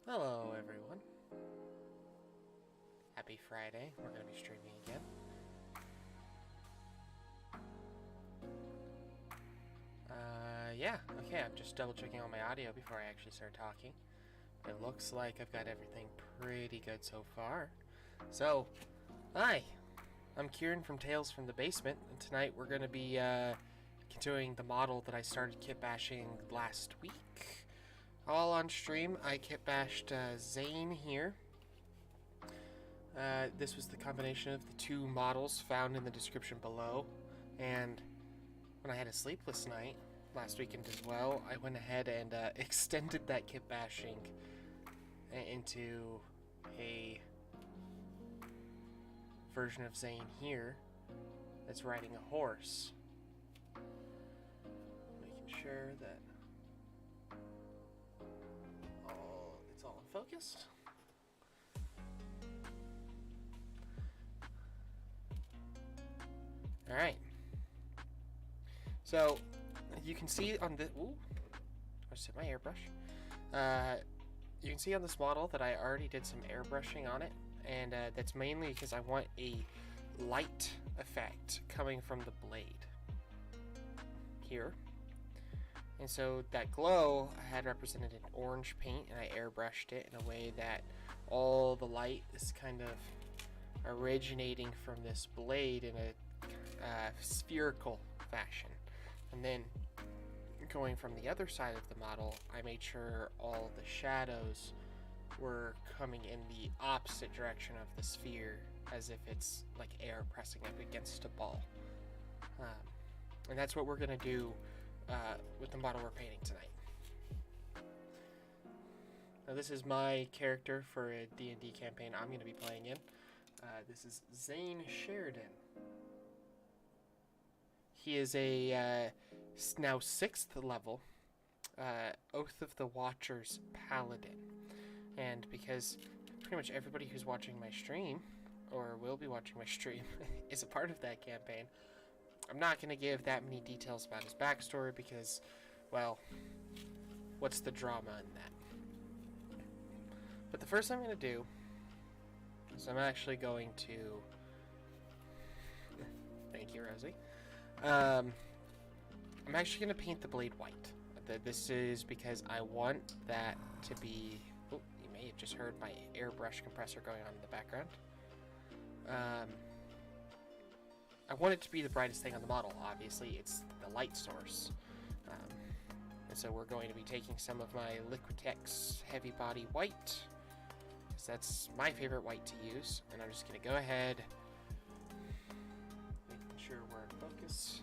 Hello everyone. Happy Friday. We're going to be streaming again. Yeah, okay, I'm just double checking on my audio before I actually start talking. It looks like I've got everything pretty good so far. So, hi, I'm Kieran from Tales from the Basement, and tonight we're going to be continuing the model that I started kitbashing last week. All on stream, I kitbashed Zane here. This was the combination of the two models found in the description below, and when I had a sleepless night last weekend as well, I went ahead and extended that kitbashing into a version of Zane here that's riding a horse. Making sure that it's all in focus. Alright. So, you can see on the... Ooh, I just hit my airbrush. You can see on this model that I already did some airbrushing on it, and that's mainly because I want a light effect coming from the blade here. And so that glow I had represented in orange paint, and I airbrushed it in a way that all the light is kind of originating from this blade in a spherical fashion. And then going from the other side of the model, I made sure all the shadows were coming in the opposite direction of the sphere, as if it's like air pressing up against a ball. And that's what we're going to do with the model we're painting tonight. Now this is my character for a D&D campaign I'm going to be playing in. This is Zane Sheridan. He is a now 6th level Oath of the Watcher's Paladin. And because pretty much everybody who's watching my stream, or will be watching my stream, is a part of that campaign, I'm not going to give that many details about his backstory because, well, what's the drama in that? But the first thing I'm going to do is I'm actually going to... Thank you, Rosie. I'm actually going to paint the blade white. This is because I want that to be... Oh, you may have just heard my airbrush compressor going on in the background. I want it to be the brightest thing on the model, obviously. It's the light source. And so we're going to be taking some of my Liquitex Heavy Body White, because that's my favorite white to use. And I'm just going to go ahead, making sure we're in focus.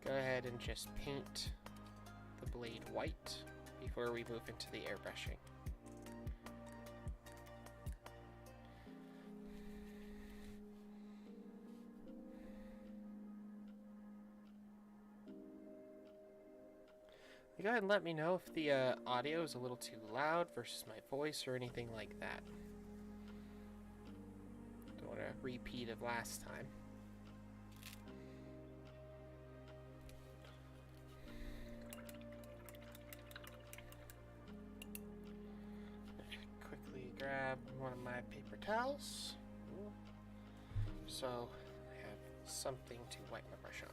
Go ahead and just paint the blade white before we move into the airbrushing. You go ahead and let me know if the audio is a little too loud versus my voice or anything like that. Don't want a repeat of last time. Quickly grab one of my paper towels, so I have something to wipe my brush on.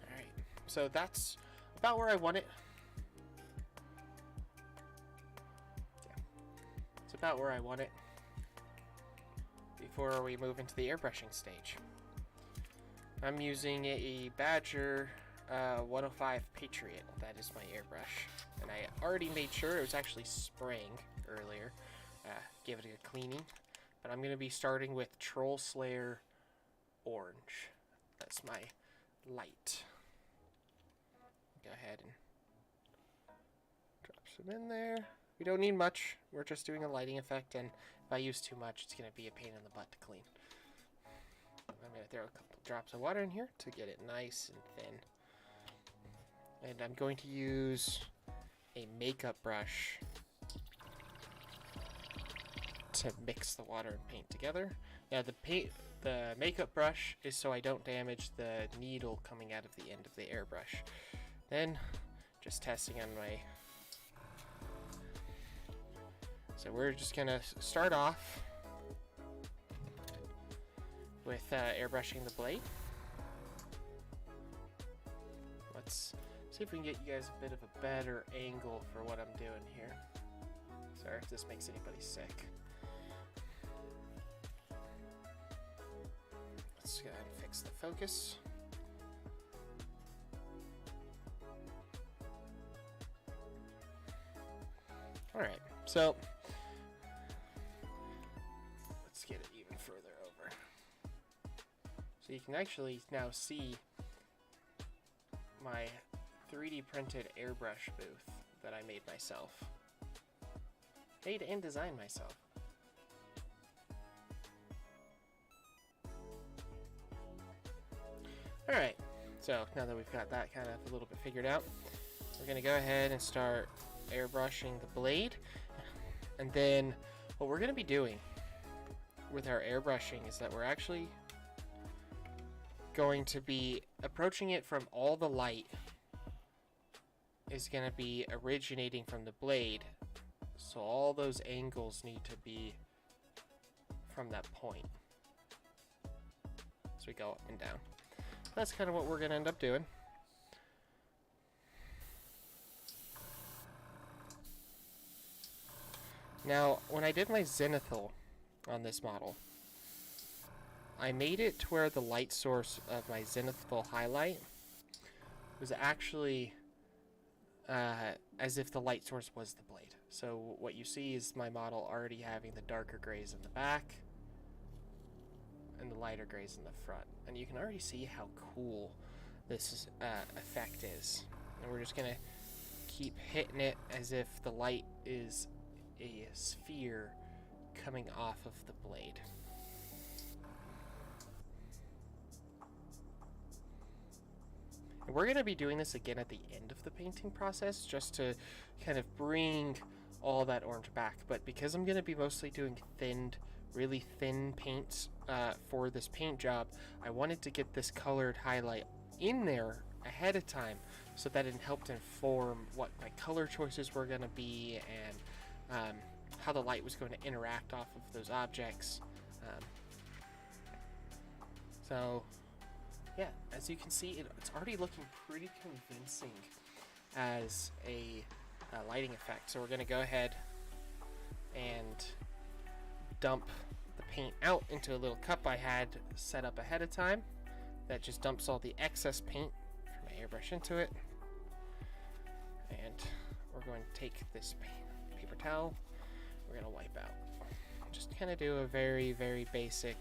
Alright, so that's about where I want it. Yeah, it's about where I want it before we move into the airbrushing stage. I'm using a Badger 105 Patriot. That is my airbrush. And I already made sure it was actually spraying earlier. Give it a good cleaning. But I'm going to be starting with Troll Slayer Orange. That's my light. Go ahead and drop some in there. We don't need much. We're just doing a lighting effect, and if I use too much, it's going to be a pain in the butt to clean. I'm going to throw a couple drops of water in here to get it nice and thin. And I'm going to use a makeup brush to mix the water and paint together. Now the paint, the makeup brush is so I don't damage the needle coming out of the end of the airbrush. Then, just testing on my... So we're just gonna start off with airbrushing the blade. Let's see if we can get you guys a bit of a better angle for what I'm doing here. Sorry if this makes anybody sick. Let's go ahead and fix the focus. Alright, so let's get it even further over. So you can actually now see my 3D printed airbrush booth that I made myself. Made and designed myself. Alright, so now that we've got that kind of a little bit figured out, we're going to go ahead and start airbrushing the blade. And then what we're going to be doing with our airbrushing is that we're actually going to be approaching it from all the light is going to be originating from the blade. So all those angles need to be from that point. So we go up and down. That's kind of what we're going to end up doing. Now, when I did my zenithal on this model, I made it to where the light source of my zenithal highlight was actually as if the light source was the blade. So what you see is my model already having the darker grays in the back and the lighter grays in the front. And you can already see how cool this effect is. And we're just going to keep hitting it as if the light is a sphere coming off of the blade. And we're going to be doing this again at the end of the painting process just to kind of bring all that orange back. But because I'm going to be mostly doing really thin paints for this paint job, I wanted to get this colored highlight in there ahead of time so that it helped inform what my color choices were going to be and how the light was going to interact off of those objects. So yeah, as you can see, it's already looking pretty convincing as a lighting effect. So we're going to go ahead and dump the paint out into a little cup I had set up ahead of time that just dumps all the excess paint from my airbrush into it. And we're going to take this paper towel, we're going to wipe out. Just kind of do a very, very basic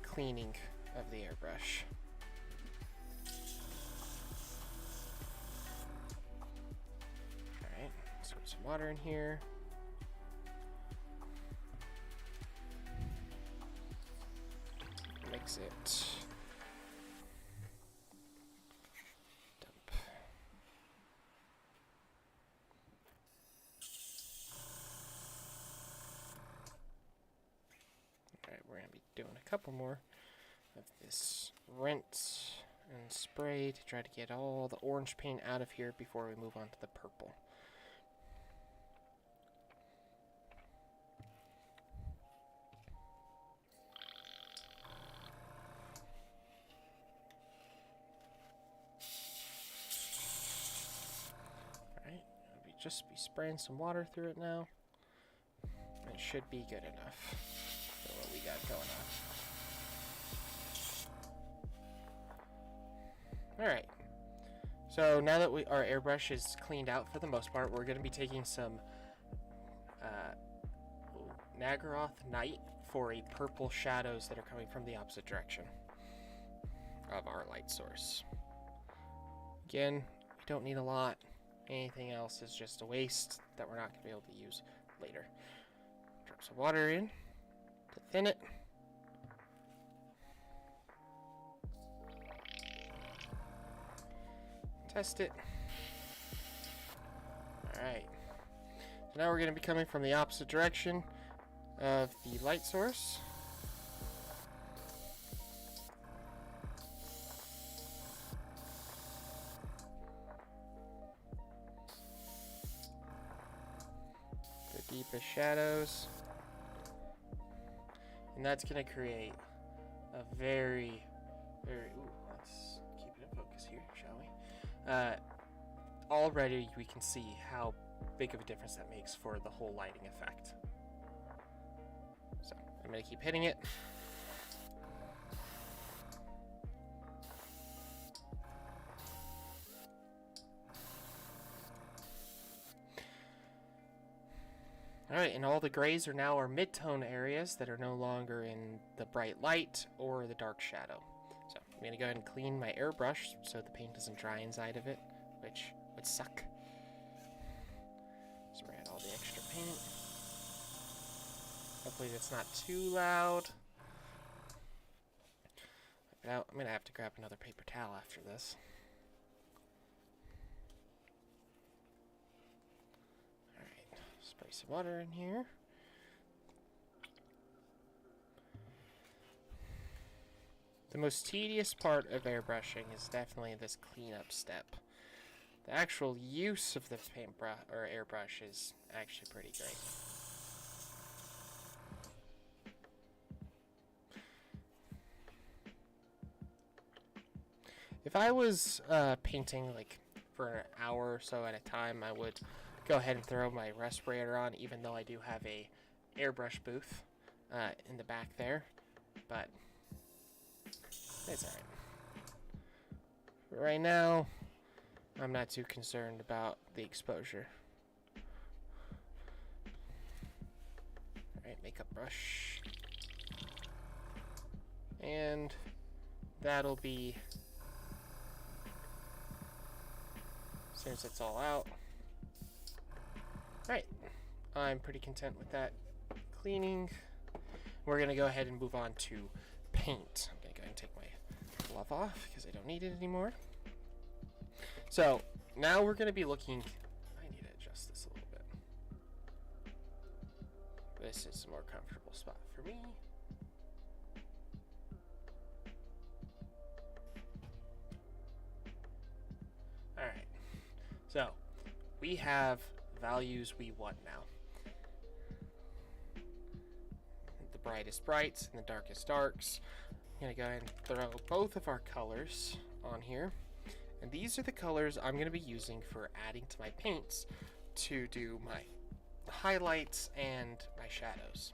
cleaning of the airbrush. Alright, let's put some water in here. Mix it. Dump. Alright, we're going to be doing a couple more of this rinse and spray to try to get all the orange paint out of here before we move on to the purple. Just be spraying some water through it now. It should be good enough for what we got going on. Alright. So now that our airbrush is cleaned out for the most part, we're going to be taking some Nagaroth Night for a purple shadows that are coming from the opposite direction of our light source. Again, we don't need a lot. Anything else is just a waste that we're not going to be able to use later. Drop some water in to thin it. Test it. Alright. So now we're going to be coming from the opposite direction of the light source. deepest shadows. And that's going to create a very, ooh, let's keep it in focus here, shall we? Already we can see how big of a difference that makes for the whole lighting effect. So I'm going to keep hitting it. Alright, and all the grays are now our mid-tone areas that are no longer in the bright light or the dark shadow. So I'm going to go ahead and clean my airbrush so the paint doesn't dry inside of it, which would suck. Spray out all the extra paint. Hopefully that's not too loud. Now I'm going to have to grab another paper towel after this. Spray some water in here. The most tedious part of airbrushing is definitely this cleanup step. The actual use of the paintbrush or airbrush is actually pretty great. If I was painting like for an hour or so at a time, I would go ahead and throw my respirator on, even though I do have a airbrush booth in the back there, but it's alright. Right now, I'm not too concerned about the exposure. Alright, makeup brush. And that'll be, as soon as it's all out. Right, I'm pretty content with that cleaning. We're going to go ahead and move on to paint. I'm going to go ahead and take my glove off because I don't need it anymore. So now we're going to be looking, I need to adjust this a little bit. This is a more comfortable spot for me. Alright, so we have values we want now. The brightest brights and the darkest darks. I'm going to go ahead and throw both of our colors on here. And these are the colors I'm going to be using for adding to my paints to do my highlights and my shadows.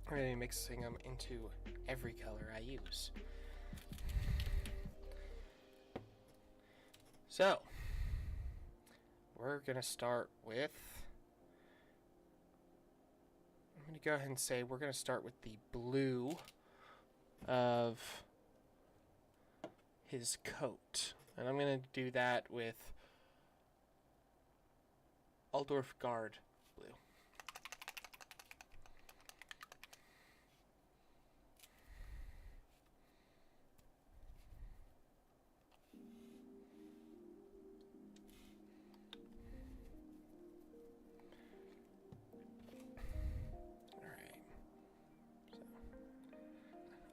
I'm going to be mixing them into every color I use. So we're going to start with, I'm going to go ahead and say we're going to start with the blue of his coat. And I'm going to do that with Aldorf Guard blue.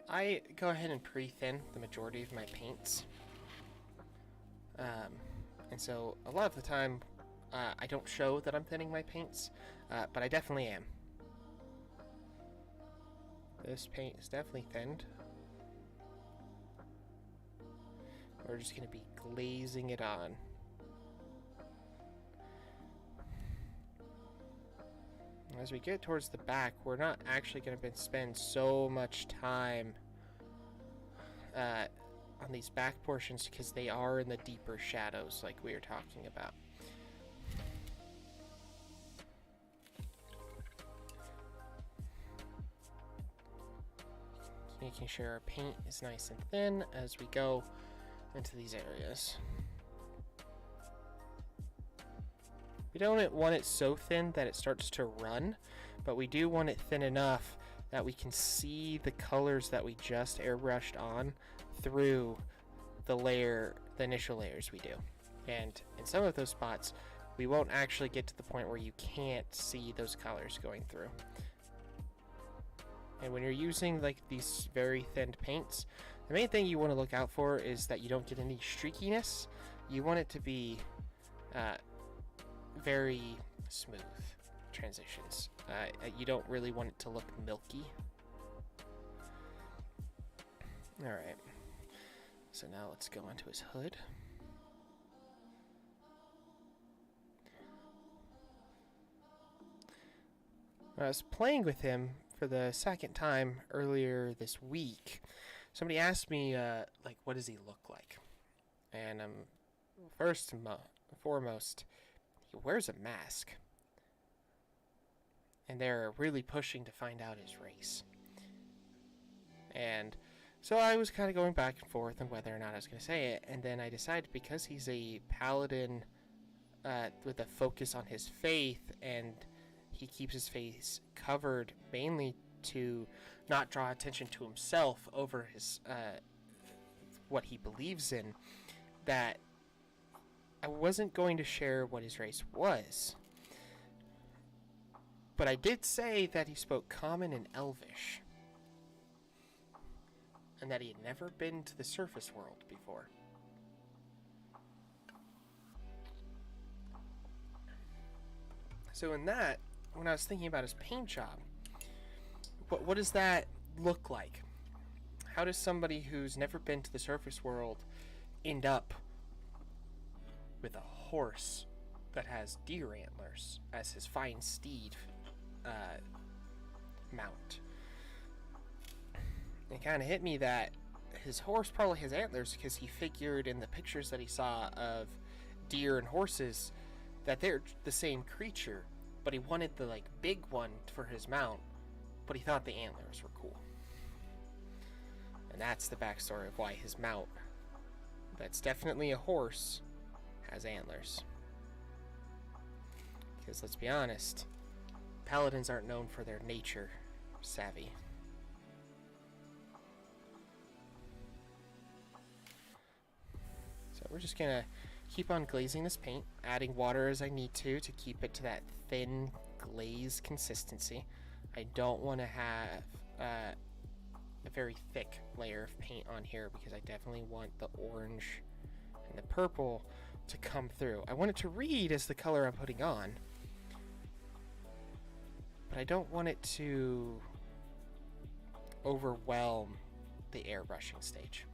I go ahead and pre-thin the majority of my paints. And so a lot of the time I don't show that I'm thinning my paints, but I definitely am. This paint is definitely thinned. We're just going to be glazing it on. As we get towards the back, we're not actually going to spend so much time on these back portions because they are in the deeper shadows like we were talking about. Making sure our paint is nice and thin as we go into these areas. We don't want it so thin that it starts to run, but we do want it thin enough that we can see the colors that we just airbrushed on through the initial layers we do. And in some of those spots, we won't actually get to the point where you can't see those colors going through. And when you're using like these very thin paints, the main thing you want to look out for is that you don't get any streakiness. You want it to be very smooth, transitions. You don't really want it to look milky. Alright. So now let's go onto his hood. When I was playing with him for the second time earlier this week, somebody asked me, like, what does he look like? And first and foremost, he wears a mask. And they're really pushing to find out his race. And so I was kind of going back and forth on whether or not I was going to say it. And then I decided because he's a paladin with a focus on his faith, and he keeps his face covered mainly to not draw attention to himself over his what he believes in, that I wasn't going to share what his race was. But I did say that he spoke Common and Elvish, and that he had never been to the surface world before. So in that, when I was thinking about his paint job, what does that look like? How does somebody who's never been to the surface world end up with a horse that has deer antlers as his fine steed mount? It kind of hit me that his horse probably has antlers because he figured in the pictures that he saw of deer and horses that they're the same creature, but he wanted the like big one for his mount, but he thought the antlers were cool. And that's the backstory of why his mount, that's definitely a horse, has antlers. Because let's be honest, paladins aren't known for their nature savvy. So we're just gonna keep on glazing this paint, adding water as I need to keep it to that thin glaze consistency. I don't want to have a very thick layer of paint on here because I definitely want the orange and the purple to come through. I want it to read as the color I'm putting on, but I don't want it to overwhelm the airbrushing stage.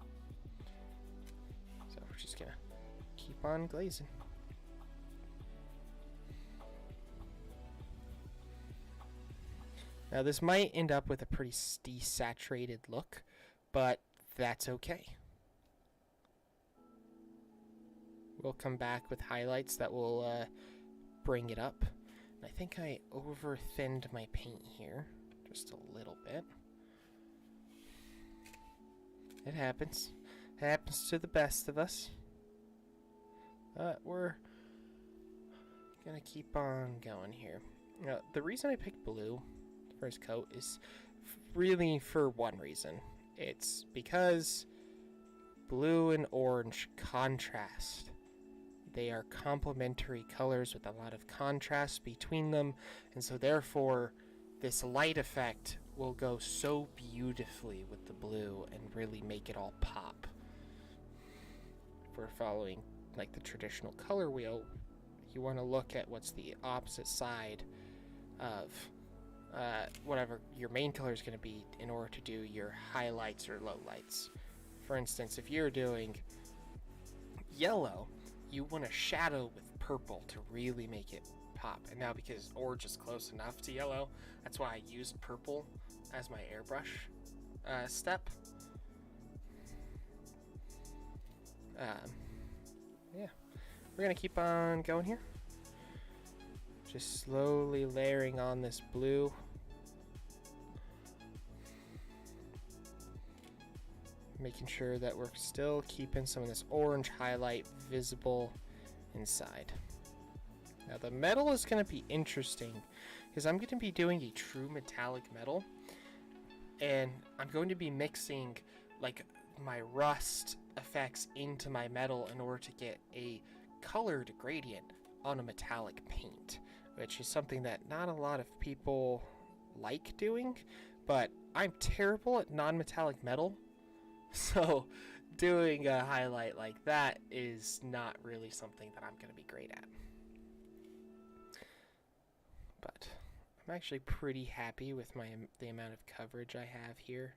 So we're just gonna keep on glazing. Now this might end up with a pretty desaturated look, but that's okay. We'll come back with highlights that will bring it up. And I think I over-thinned my paint here just a little bit. It happens. It happens to the best of us. We're gonna keep on going here. Now, the reason I picked blue for his coat is really for one reason. It's because blue and orange contrast. They are complementary colors with a lot of contrast between them, and so therefore this light effect will go so beautifully with the blue and really make it all pop. If we're following like the traditional color wheel, you want to look at what's the opposite side of whatever your main color is going to be in order to do your highlights or lowlights. For instance, if you're doing yellow, you want to shadow with purple to really make it pop. And now because orange is close enough to yellow, that's why I used purple as my airbrush step. Yeah, we're gonna keep on going here. Just slowly layering on this blue. Making sure that we're still keeping some of this orange highlight visible inside. Now the metal is going to be interesting because I'm going to be doing a true metallic metal, and I'm going to be mixing like my rust effects into my metal in order to get a colored gradient on a metallic paint, which is something that not a lot of people like doing, but I'm terrible at non-metallic metal. So doing a highlight like that is not really something that I'm going to be great at. but I'm actually pretty happy with the amount of coverage I have here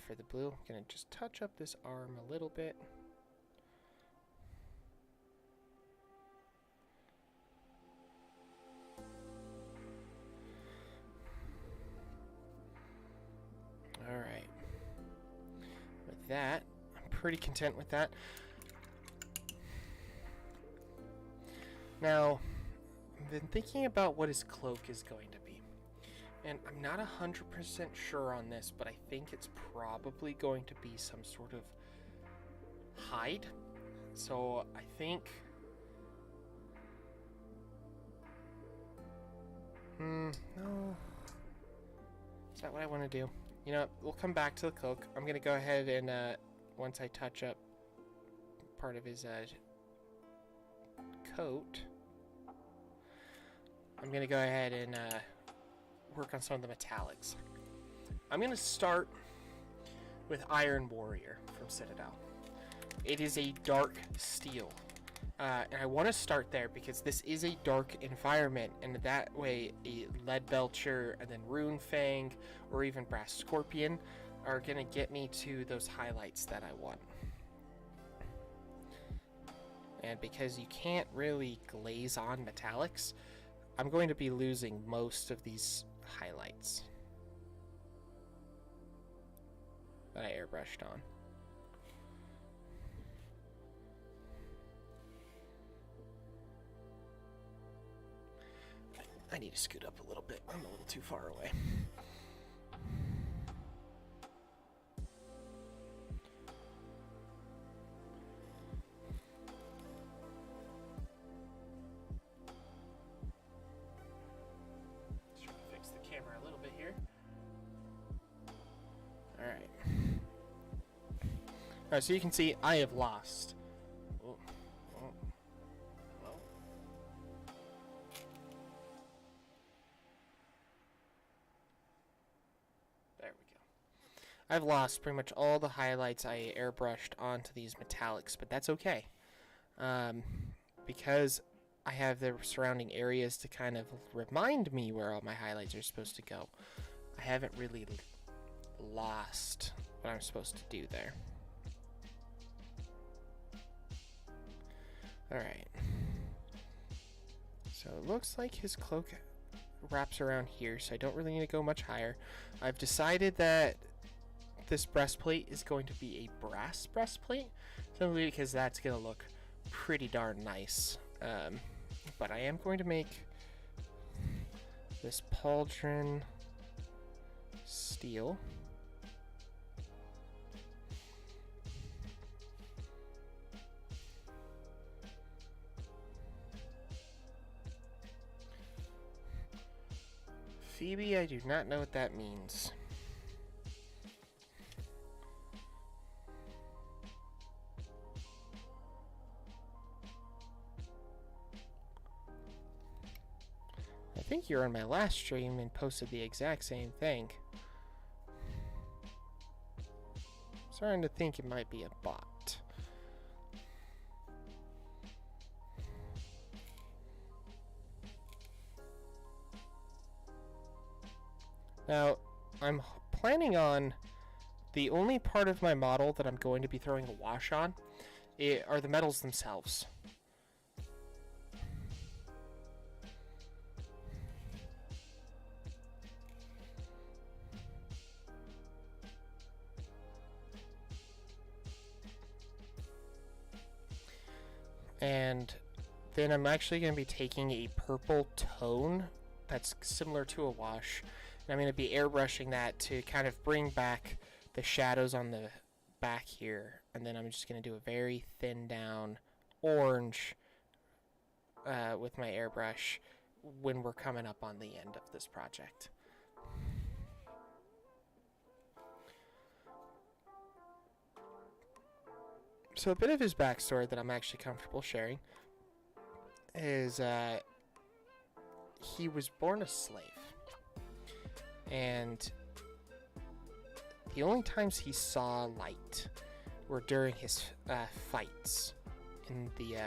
for the blue. I'm going to just touch up this arm a little bit. Alright. With that, I'm pretty content with that. Now, I've been thinking about what his cloak is going to be. And I'm not 100% sure on this, but I think it's probably going to be some sort of hide. So I think... no. Is that what I want to do? You know, we'll come back to the cloak. I'm going to go ahead and, once I touch up part of his coat, I'm going to go ahead and work on some of the metallics. I'm going to start with Iron Warrior from Citadel. It is a dark steel. And I want to start there because this is a dark environment, and that way a Lead Belcher and then Rune Fang or even Brass Scorpion are going to get me to those highlights that I want. And because you can't really glaze on metallics, I'm going to be losing most of these highlights that I airbrushed on. I need to scoot up a little bit. I'm a little too far away. Just trying to fix the camera a little bit here. Alright. Alright, so you can see I have lost. I've lost pretty much all the highlights I airbrushed onto these metallics, but that's okay. Because I have the surrounding areas to kind of remind me where all my highlights are supposed to go. I haven't really lost what I'm supposed to do there. Alright. So it looks like his cloak wraps around here, so I don't really need to go much higher. I've decided that this breastplate is going to be a brass breastplate, simply because that's going to look pretty darn nice. But I am going to make this pauldron steel. Phoebe, I do not know what that means. I think you were on my last stream and posted the exact same thing. Starting to think it might be a bot. Now, I'm planning on the only part of my model that I'm going to be throwing a wash on are the metals themselves. And then I'm actually going to be taking a purple tone that's similar to a wash. And I'm going to be airbrushing that to kind of bring back the shadows on the back here. And then I'm just going to do a very thin down orange with my airbrush when we're coming up on the end of this project. So a bit of his backstory that I'm actually comfortable sharing is he was born a slave. And the only times he saw light were during his fights in the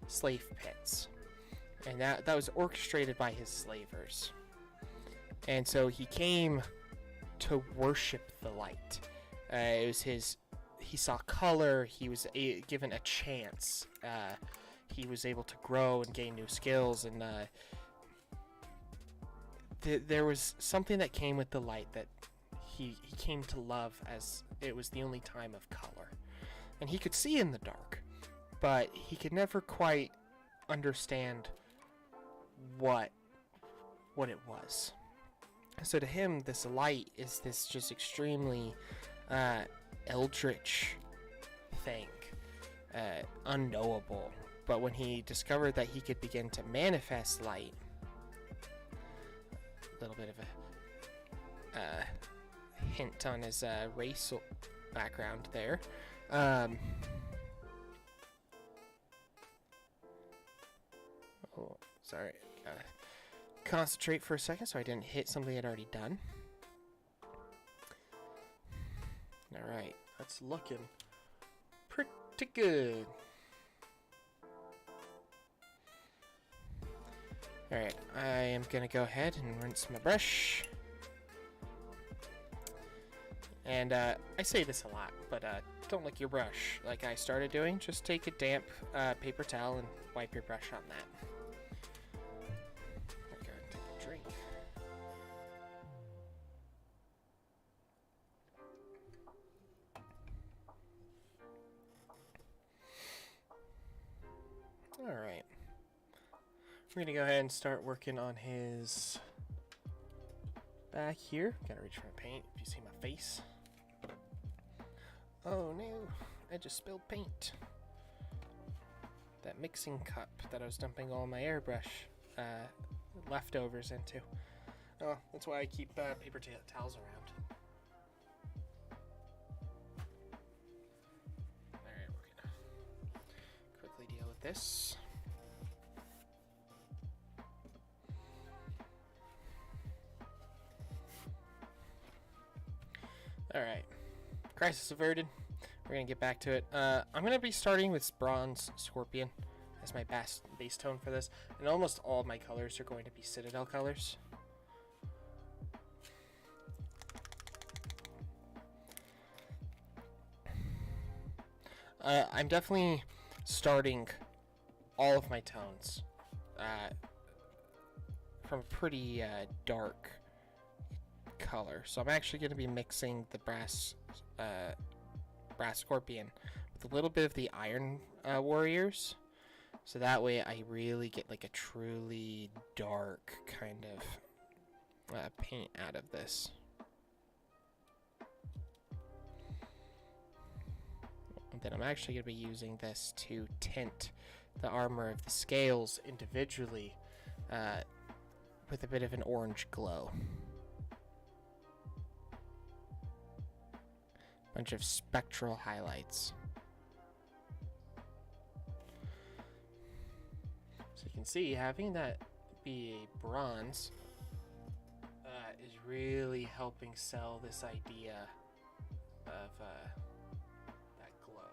slave pits. and that was orchestrated by his slavers. And so he came to worship the light. It was his. He saw color. He was given a chance. He was able to grow and gain new skills, and there was something that came with the light that he came to love, as it was the only time of color. And he could see in the dark, but he could never quite understand what it was. So to him, this light is this just extremely eldritch thing, unknowable. But when he discovered that he could begin to manifest light, a little bit of a hint on his racial background there. Oh, sorry. Concentrate for a second so I didn't hit something I'd already done. Alright, that's looking pretty good. Alright, I am going to go ahead and rinse my brush. And I say this a lot, but don't lick your brush like I started doing. Just take a damp paper towel and wipe your brush on that. Okay, take a drink. Alright. We're gonna go ahead and start working on his back here. Gotta reach for my paint if you see my face. Oh no, I just spilled paint. That mixing cup that I was dumping all my airbrush leftovers into. Oh, that's why I keep paper towels around. Alright, we're gonna quickly deal with this. Alright, crisis averted. We're gonna get back to it. I'm gonna be starting with Bronze Scorpion as my base tone for this, and almost all of my colors are going to be Citadel colors. I'm definitely starting all of my tones from a pretty dark color. So I'm actually going to be mixing the brass Scorpion with a little bit of the Iron Warriors. So that way I really get like a truly dark kind of paint out of this. And then I'm actually going to be using this to tint the armor of the scales individually with a bit of an orange glow. Bunch of spectral highlights. So you can see having that be a bronze is really helping sell this idea of that glow.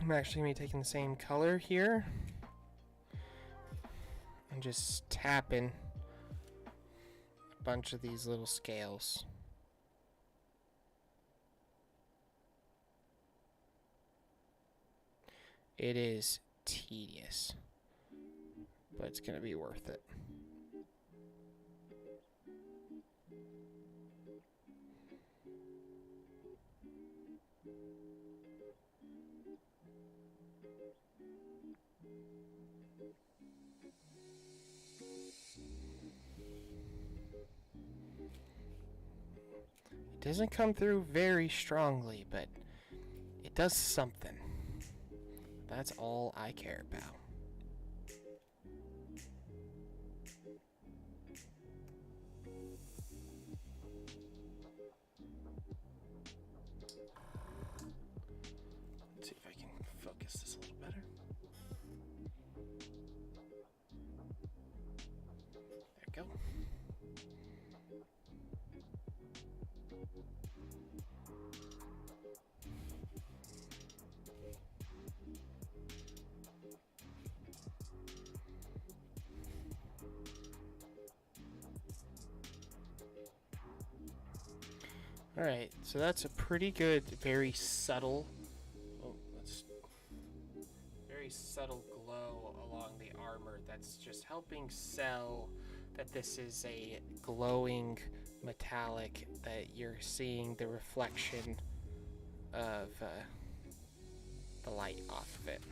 I'm actually going to be taking the same color here and just tapping a bunch of these little scales. It is tedious, but it's going to be worth it. It doesn't come through very strongly, but it does something. That's all I care about. Let's see if I can focus this a little better. There we go. Alright, so that's a pretty good, very subtle, very subtle glow along the armor that's just helping sell that this is a glowing metallic, that you're seeing the reflection of the light off of it.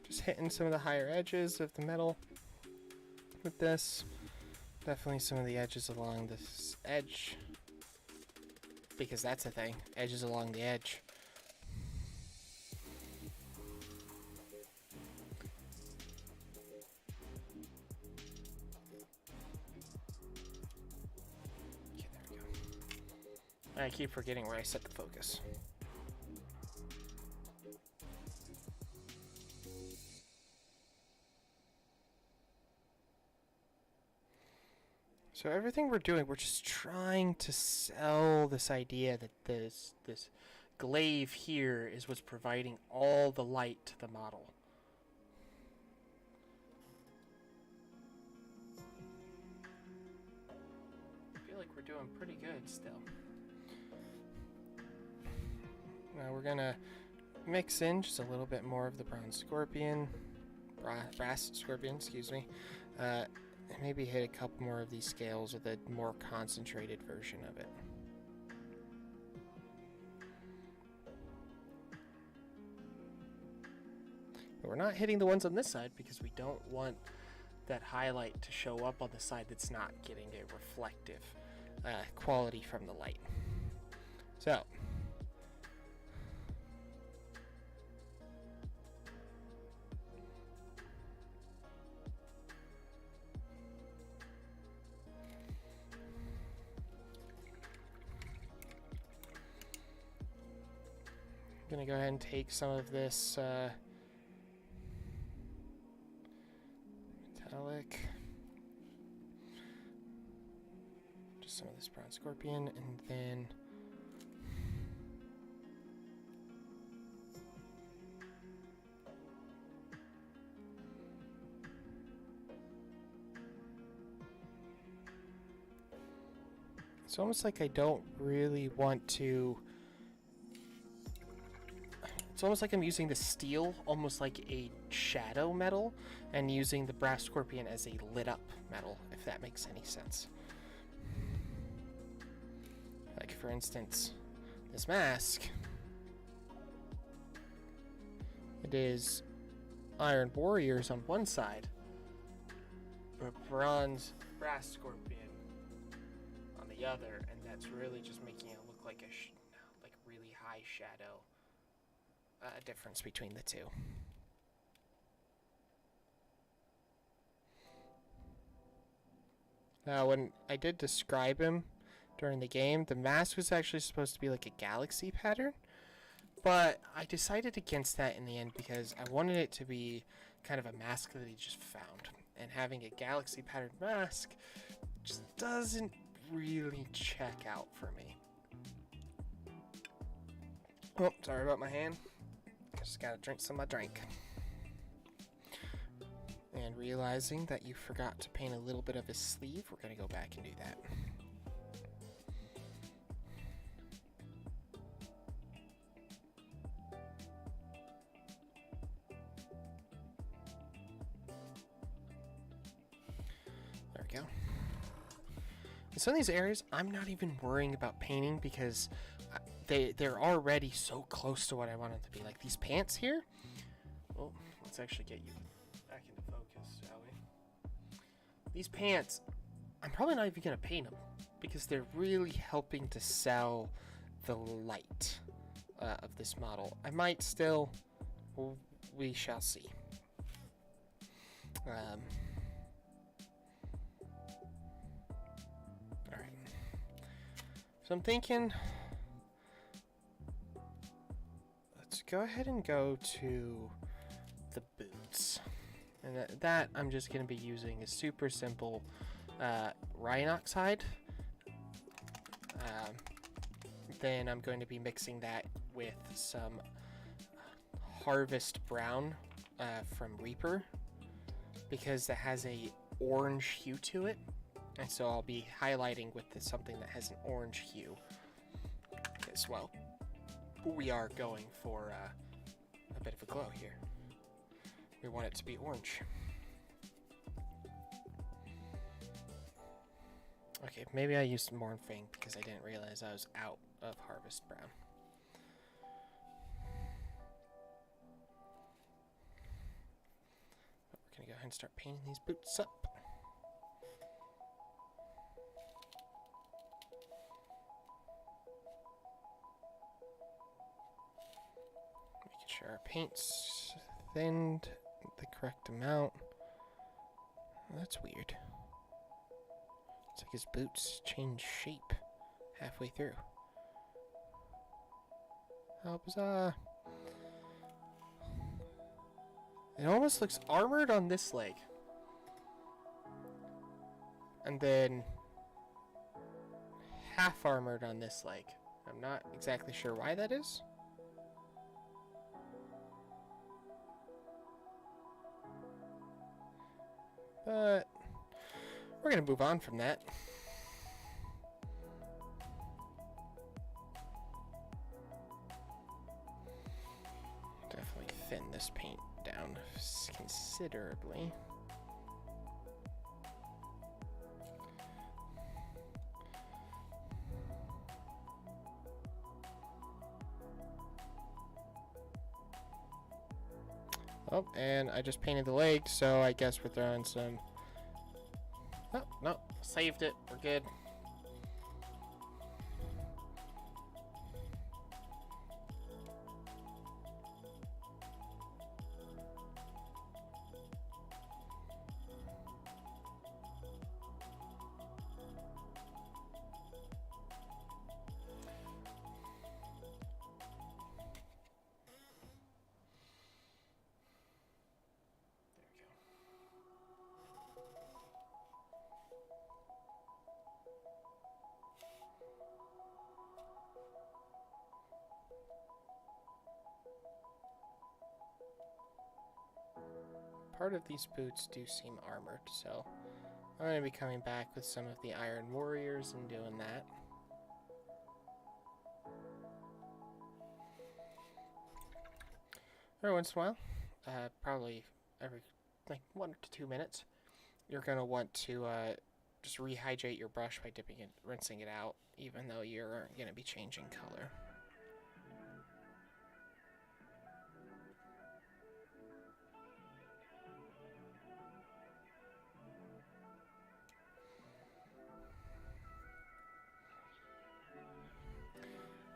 Just hitting some of the higher edges of the metal with this. Definitely some of the edges along this edge, because that's a thing, edges along the edge. Okay, there we go. I keep forgetting where I set the focus. So everything we're doing, we're just trying to sell this idea that this glaive here is what's providing all the light to the model. I feel like we're doing pretty good still. Now we're gonna mix in just a little bit more of the brass scorpion, excuse me. Maybe hit a couple more of these scales with a more concentrated version of it. But we're not hitting the ones on this side because we don't want that highlight to show up on the side that's not getting a reflective quality from the light. So I'm gonna go ahead and take some of this metallic, just some of this brown scorpion, and then it's almost like I don't really want to. It's almost like I'm using the steel almost like a shadow metal and using the brass scorpion as a lit up metal, if that makes any sense. Like for instance, this mask, it is Iron Warriors on one side, but bronze brass scorpion on the other, and that's really just making it look like a like really high shadow difference between the two. Now, when I did describe him during the game, the mask was actually supposed to be like a galaxy pattern, but I decided against that in the end because I wanted it to be kind of a mask that he just found, and having a galaxy pattern mask just doesn't really check out for me. Oh, sorry about my hand. Just gotta drink some of my drink. And realizing that you forgot to paint a little bit of his sleeve, we're gonna go back and do that. There we go. In some of these areas, I'm not even worrying about painting because they're already so close to what I want them to be. Like these pants here. Well, let's actually get you back into focus, shall we? These pants, I'm probably not even going to paint them because they're really helping to sell the light of this model. I might still, well, we shall see. Alright. So I'm thinking, let's go ahead and go to the boots. And that I'm just going to be using a super simple Rhinoxide. Then I'm going to be mixing that with some Harvest Brown from Reaper, because it has a orange hue to it, And so I'll be highlighting with something that has an orange hue as well. We are going for a bit of a glow here. We want it to be orange. Okay, maybe I used Mornfang because I didn't realize I was out of Harvest Brown. But we're going to go ahead and start painting these boots up. Making sure our paint's thinned the correct amount. That's weird. It's like his boots change shape halfway through. How bizarre. It almost looks armored on this leg. And then half armored on this leg. I'm not exactly sure why that is. But we're going to move on from that. Definitely thin this paint down considerably. Oh, and I just painted the leg, so I guess we're throwing some... Oh, no, saved it. We're good. Part of these boots do seem armored, so I'm going to be coming back with some of the Iron Warriors and doing that. Every once in a while, probably every like 1 to 2 minutes, you're going to want to just rehydrate your brush by dipping it, rinsing it out, even though you're going to be changing color.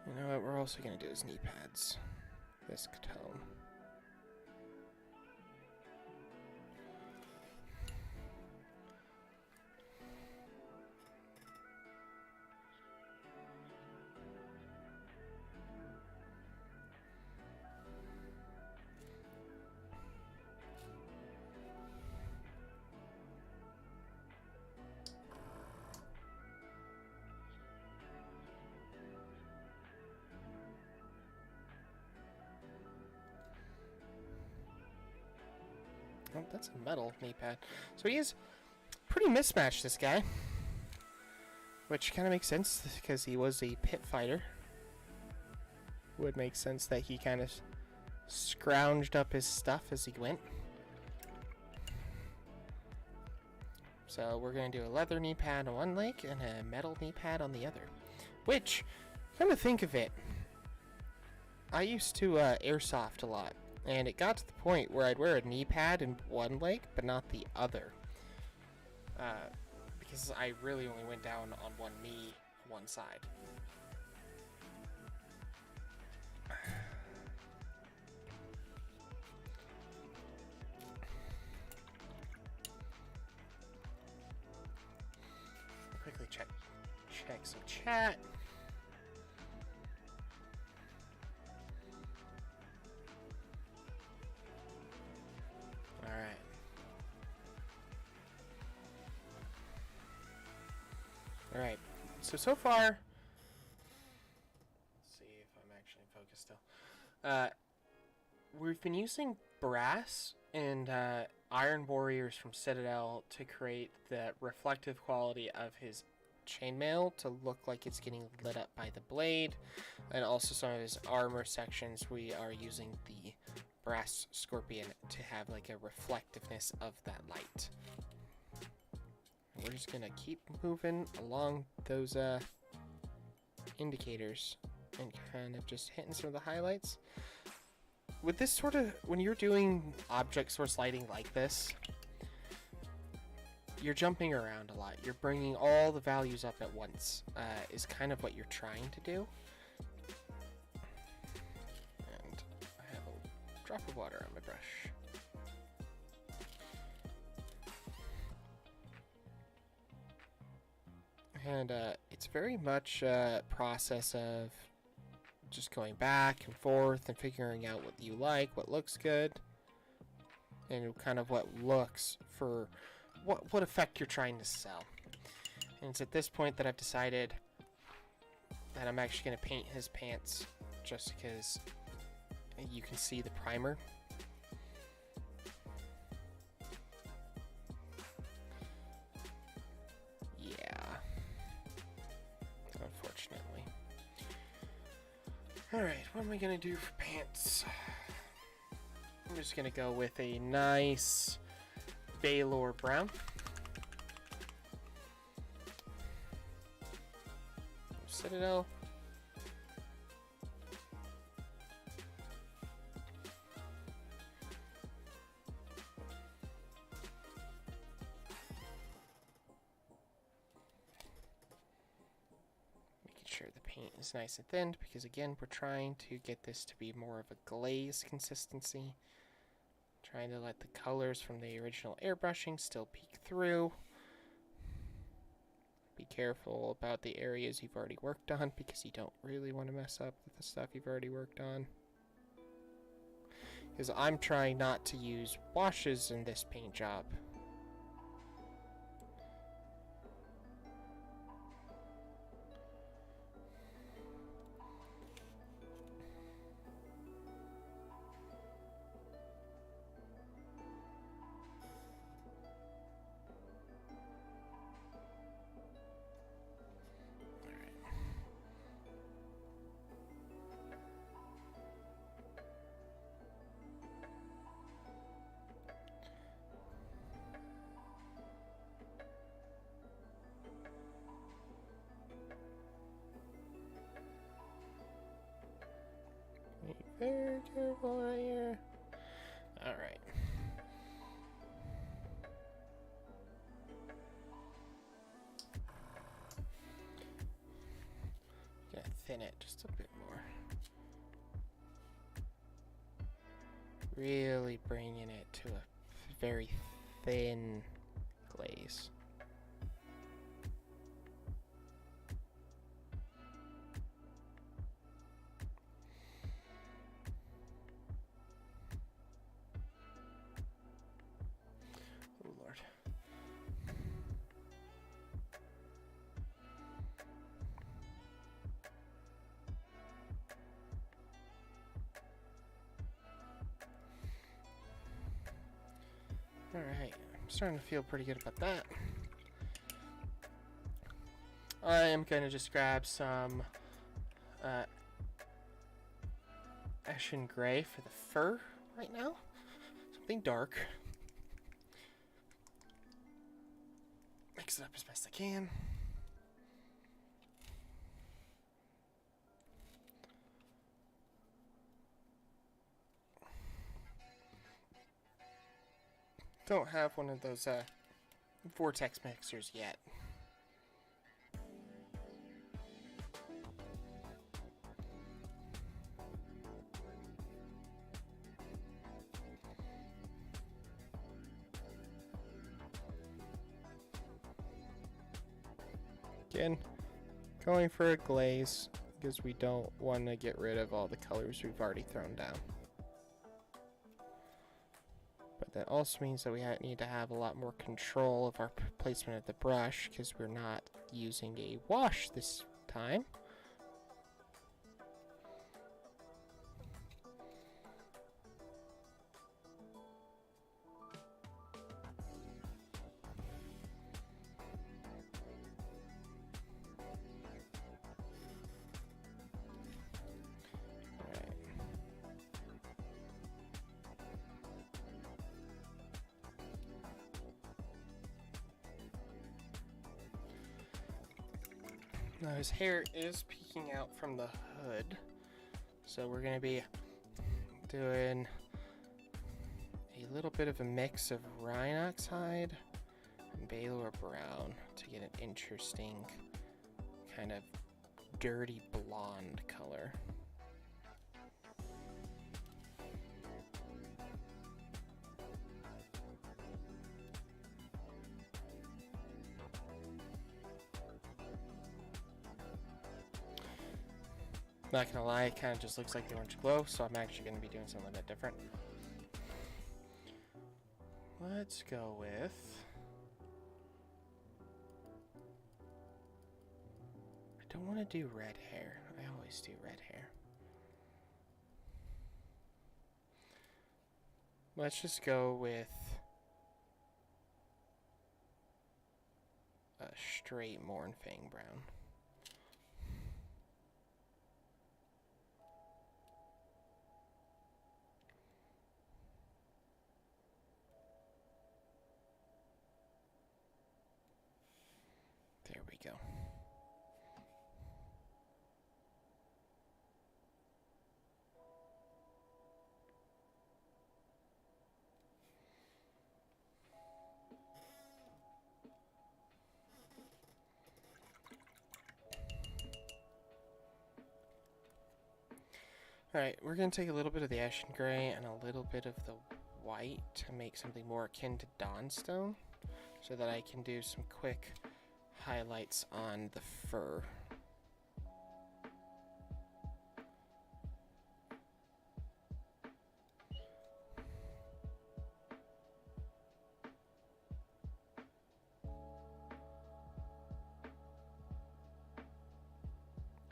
You know what we're also going to do is knee pads. This tone. Oh, that's a metal knee pad. So he is pretty mismatched, this guy. Which kind of makes sense, because he was a pit fighter. Would make sense that he kind of scrounged up his stuff as he went. So we're going to do a leather knee pad on one leg and a metal knee pad on the other. Which, come to think of it, I used to airsoft a lot. And it got to the point where I'd wear a knee pad in one leg, but not the other. Because I really only went down on one knee, one side. Quickly check some chat. Alright, so far, let's see if I'm actually focused still. We've been using brass and Iron Warriors from Citadel to create the reflective quality of his chainmail to look like it's getting lit up by the blade, and also some of his armor sections we are using the brass scorpion to have like a reflectiveness of that light. We're just gonna keep moving along those indicators and kind of just hitting some of the highlights. With this sort of, when you're doing object source lighting like this, you're jumping around a lot. You're bringing all the values up at once, is kind of what you're trying to do. And I have a drop of water on my brush. And it's very much a process of just going back and forth and figuring out what you like, what looks good, and kind of what looks for what effect you're trying to sell. And it's at this point that I've decided that I'm actually going to paint his pants just because you can see the primer. Unfortunately. Alright, what am I gonna do for pants? I'm just gonna go with a nice Baylor brown. Citadel. Sure the paint is nice and thin because again we're trying to get this to be more of a glaze consistency, trying to let the colors from the original airbrushing still peek through. Be careful about the areas you've already worked on because you don't really want to mess up with the stuff you've already worked on, because I'm trying not to use washes in this paint job. Be very careful right here. Alright. Gonna thin it just a bit more. Really bringing it to a very thin glaze. Oh Lord. Alright, I'm starting to feel pretty good about that. I am going to just grab some Ashen Gray for the fur right now. Something dark. Mix it up as best I can. Don't have one of those vortex mixers yet. Again, going for a glaze because we don't want to get rid of all the colors we've already thrown down. But that also means that we need to have a lot more control of our placement of the brush because we're not using a wash this time. Now his hair is peeking out from the hood, so we're going to be doing a little bit of a mix of Rhinox hide and Baylor brown to get an interesting kind of dirty blonde color. Not gonna lie, it kind of just looks like the orange glow, so I'm actually gonna be doing something a bit different. Let's go with... I don't want to do red hair. I always do red hair. Let's just go with a straight Mornfang brown. There we go. Alright, we're going to take a little bit of the Ashen Gray and a little bit of the white to make something more akin to Dawnstone, so that I can do some quick highlights on the fur.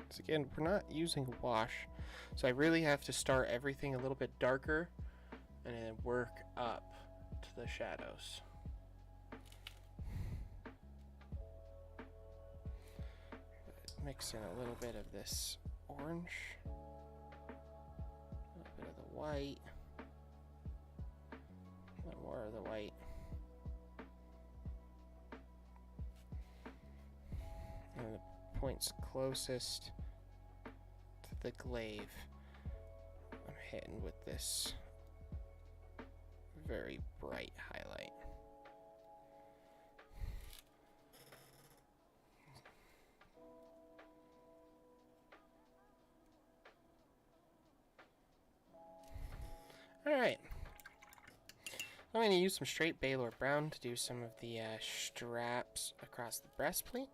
So again, we're not using a wash, so I really have to start everything a little bit darker and then work up to the shadows. Mix in a little bit of this orange, a little bit of the white, a little more of the white, and the points closest to the glaive I'm hitting with this very bright highlight. Alright, I'm going to use some straight Baylor brown to do some of the straps across the breastplate.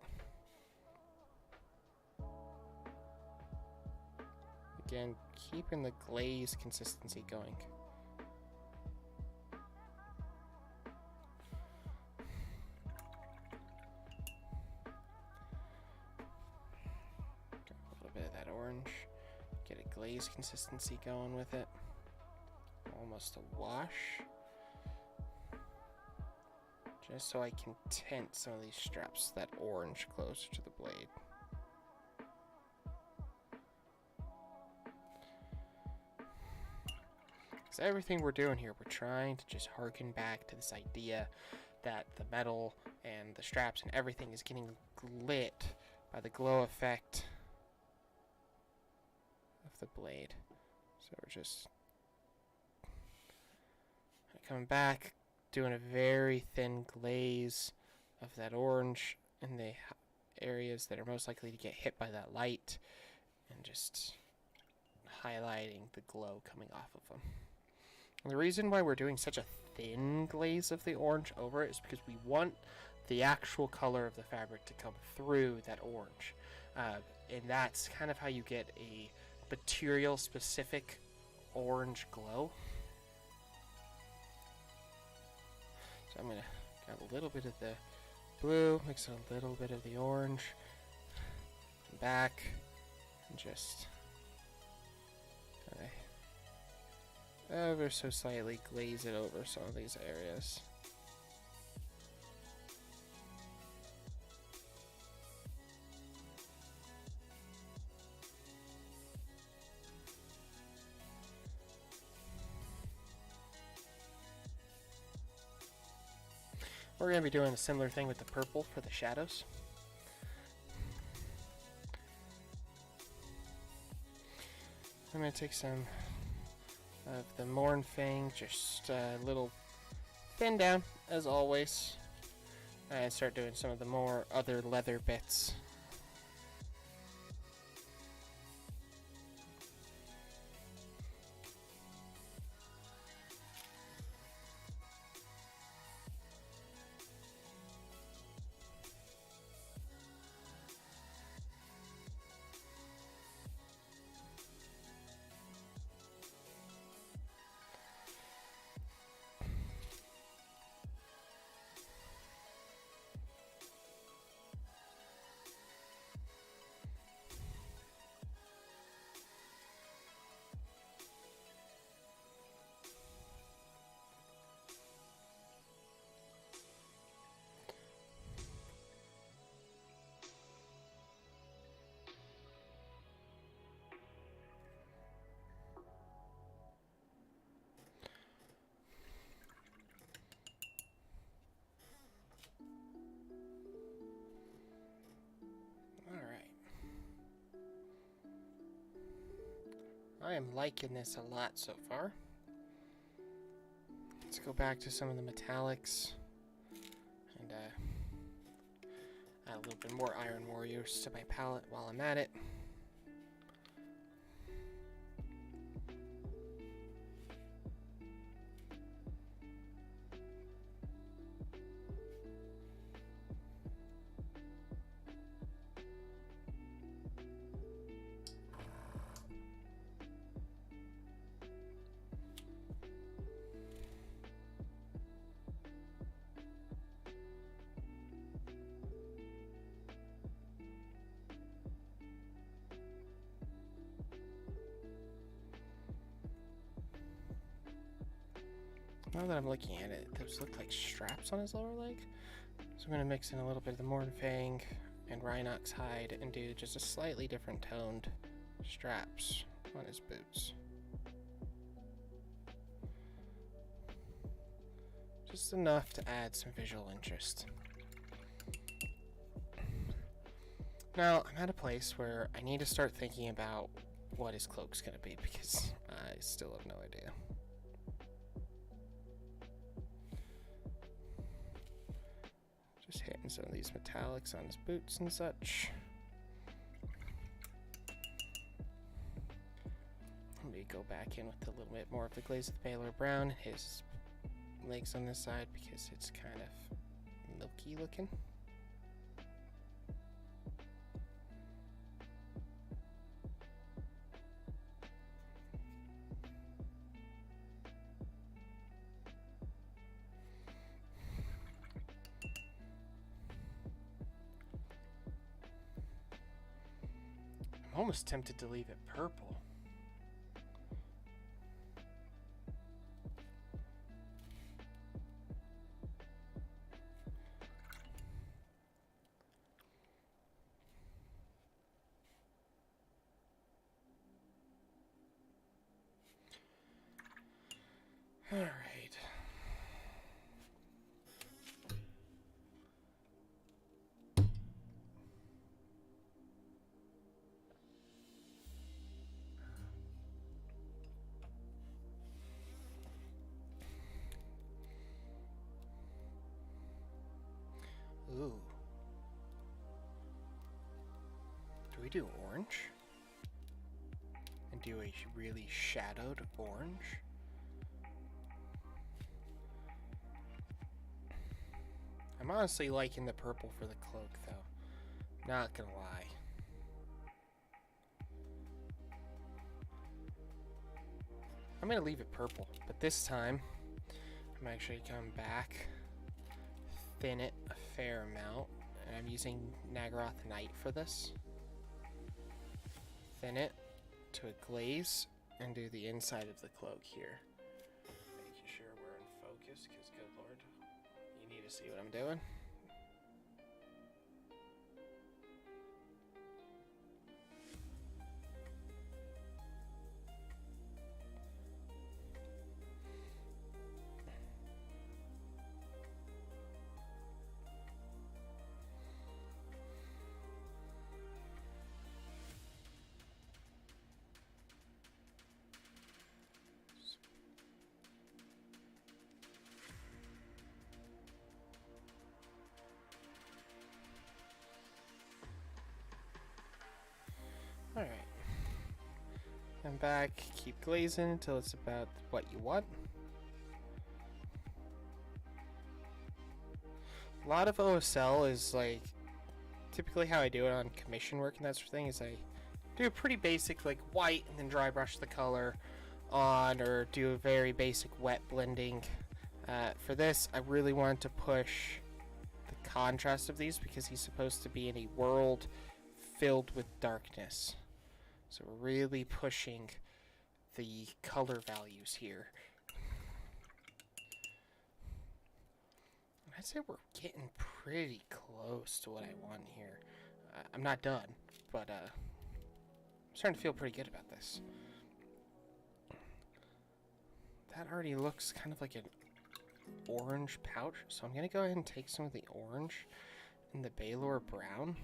Again, keeping the glaze consistency going. Got a little bit of that orange. Get a glaze consistency going with it. Almost a wash. Just so I can tint some of these straps, that orange closer to the blade. So everything we're doing here, we're trying to just harken back to this idea that the metal and the straps and everything is getting lit by the glow effect of the blade. So we're just coming back, doing a very thin glaze of that orange in the areas that are most likely to get hit by that light, and just highlighting the glow coming off of them. And the reason why we're doing such a thin glaze of the orange over it is because we want the actual color of the fabric to come through that orange. And that's kind of how you get a material specific orange glow. So I'm going to grab a little bit of the blue, mix in a little bit of the orange, come back, and just ever so slightly glaze it over some of these areas. We're going to be doing a similar thing with the purple for the shadows. I'm going to take some of the Morn Fang, just a little thin down, as always, and start doing some of the more other leather bits. I am liking this a lot so far. Let's go back to some of the metallics and add a little bit more Iron Warriors to my palette while I'm at it. Now that I'm looking at it, those look like straps on his lower leg. So I'm going to mix in a little bit of the Morn Fang and Rhinox hide and do just a slightly different toned straps on his boots. Just enough to add some visual interest. Now, I'm at a place where I need to start thinking about what his cloak's going to be because I still have no idea. Just hitting some of these metallics on his boots and such. Let me go back in with a little bit more of the glaze of the Baylor Brown. His legs on this side because it's kind of milky looking. I'm almost tempted to leave it purple. All right. Ooh. Do we do orange? And do a really shadowed orange? I'm honestly liking the purple for the cloak, though. Not gonna lie. I'm gonna leave it purple, but this time, I'm actually come back, thin it a fair amount, and I'm using Nagaroth Night for this. Thin it to a glaze, and do the inside of the cloak here. Making sure we're in focus, because good lord, you need to see what I'm doing. Alright. Come back, keep glazing until it's about what you want. A lot of OSL is like, typically how I do it on commission work and that sort of thing is I do a pretty basic like white and then dry brush the color on, or do a very basic wet blending. For this, I really wanted to push the contrast of these because he's supposed to be in a world filled with darkness. So we're really pushing the color values here. I'd say we're getting pretty close to what I want here. I'm not done, but I'm starting to feel pretty good about this. That already looks kind of like an orange pouch, so I'm going to go ahead and take some of the orange and the Baylor brown,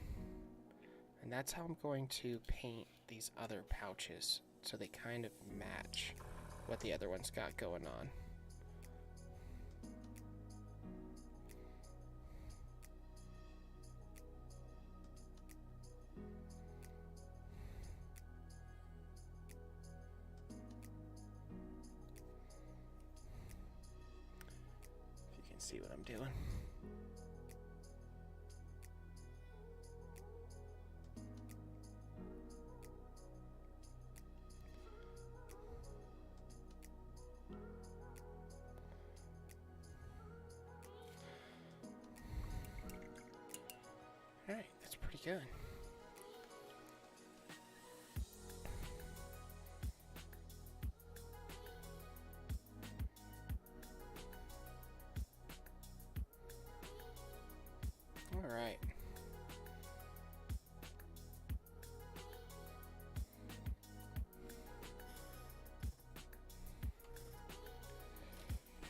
and that's how I'm going to paint these other pouches so they kind of match what the other one's got going on. If you can see what I'm doing. Alright, that's pretty good. Alright.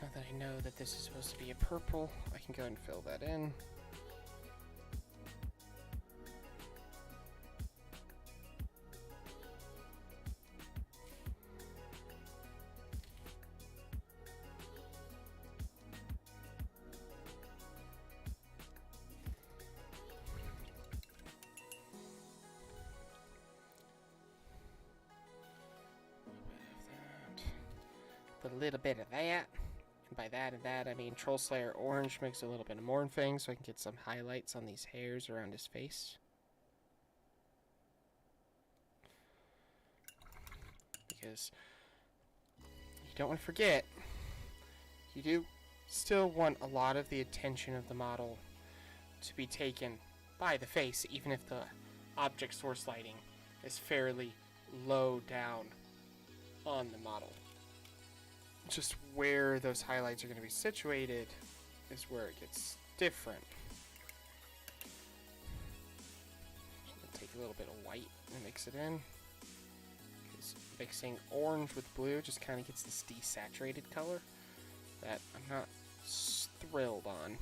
Now that I know that this is supposed to be a purple, I can go ahead and fill that in. A little bit of that, and by that and that I mean Troll Slayer Orange makes a little bit of more thing, so I can get some highlights on these hairs around his face. Because you don't want to forget, you do still want a lot of the attention of the model to be taken by the face, even if the object source lighting is fairly low down on the model. Just where those highlights are going to be situated is where it gets different. Take a little bit of white and mix it in. Because mixing orange with blue just kind of gets this desaturated color that I'm not thrilled on.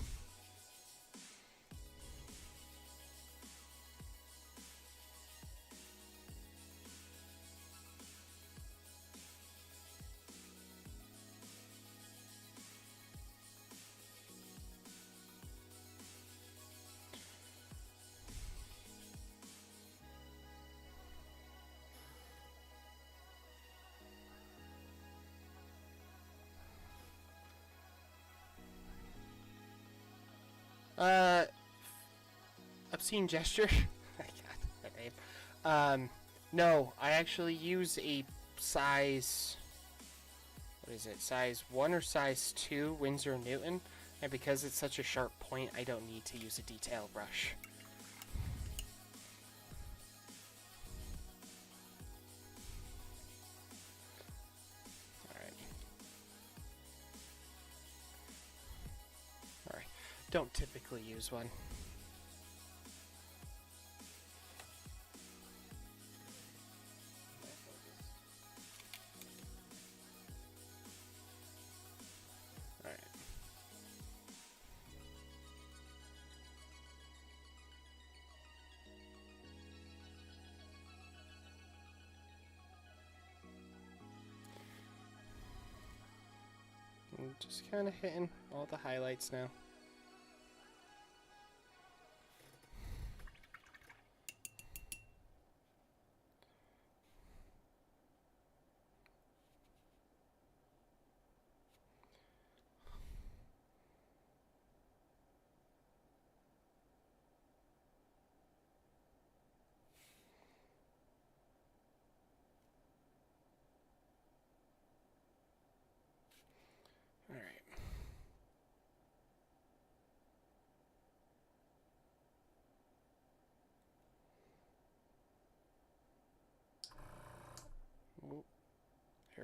Obscene gesture. I got that name. No, I actually use a size, what is it, size 1 or size 2 Winsor Newton, and because it's such a sharp point, I don't need to use a detail brush. Alright, don't typically use one. Just kind of hitting all the highlights now.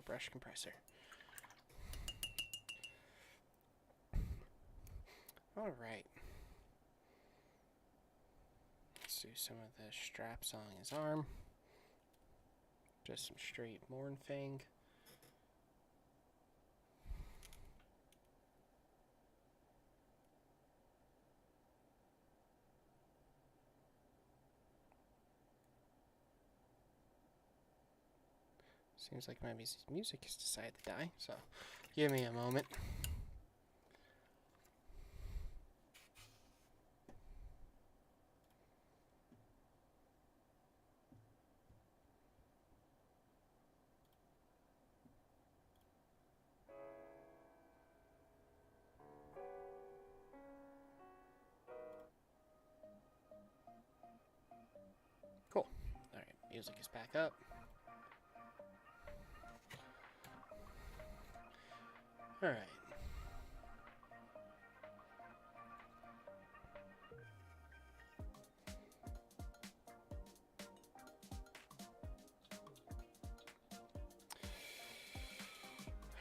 brush compressor. Alright. Let's do some of the straps on his arm. Just some straight Mornfang. Seems like my music has decided to die, so give me a moment. Cool. Alright, music is back up. Alright.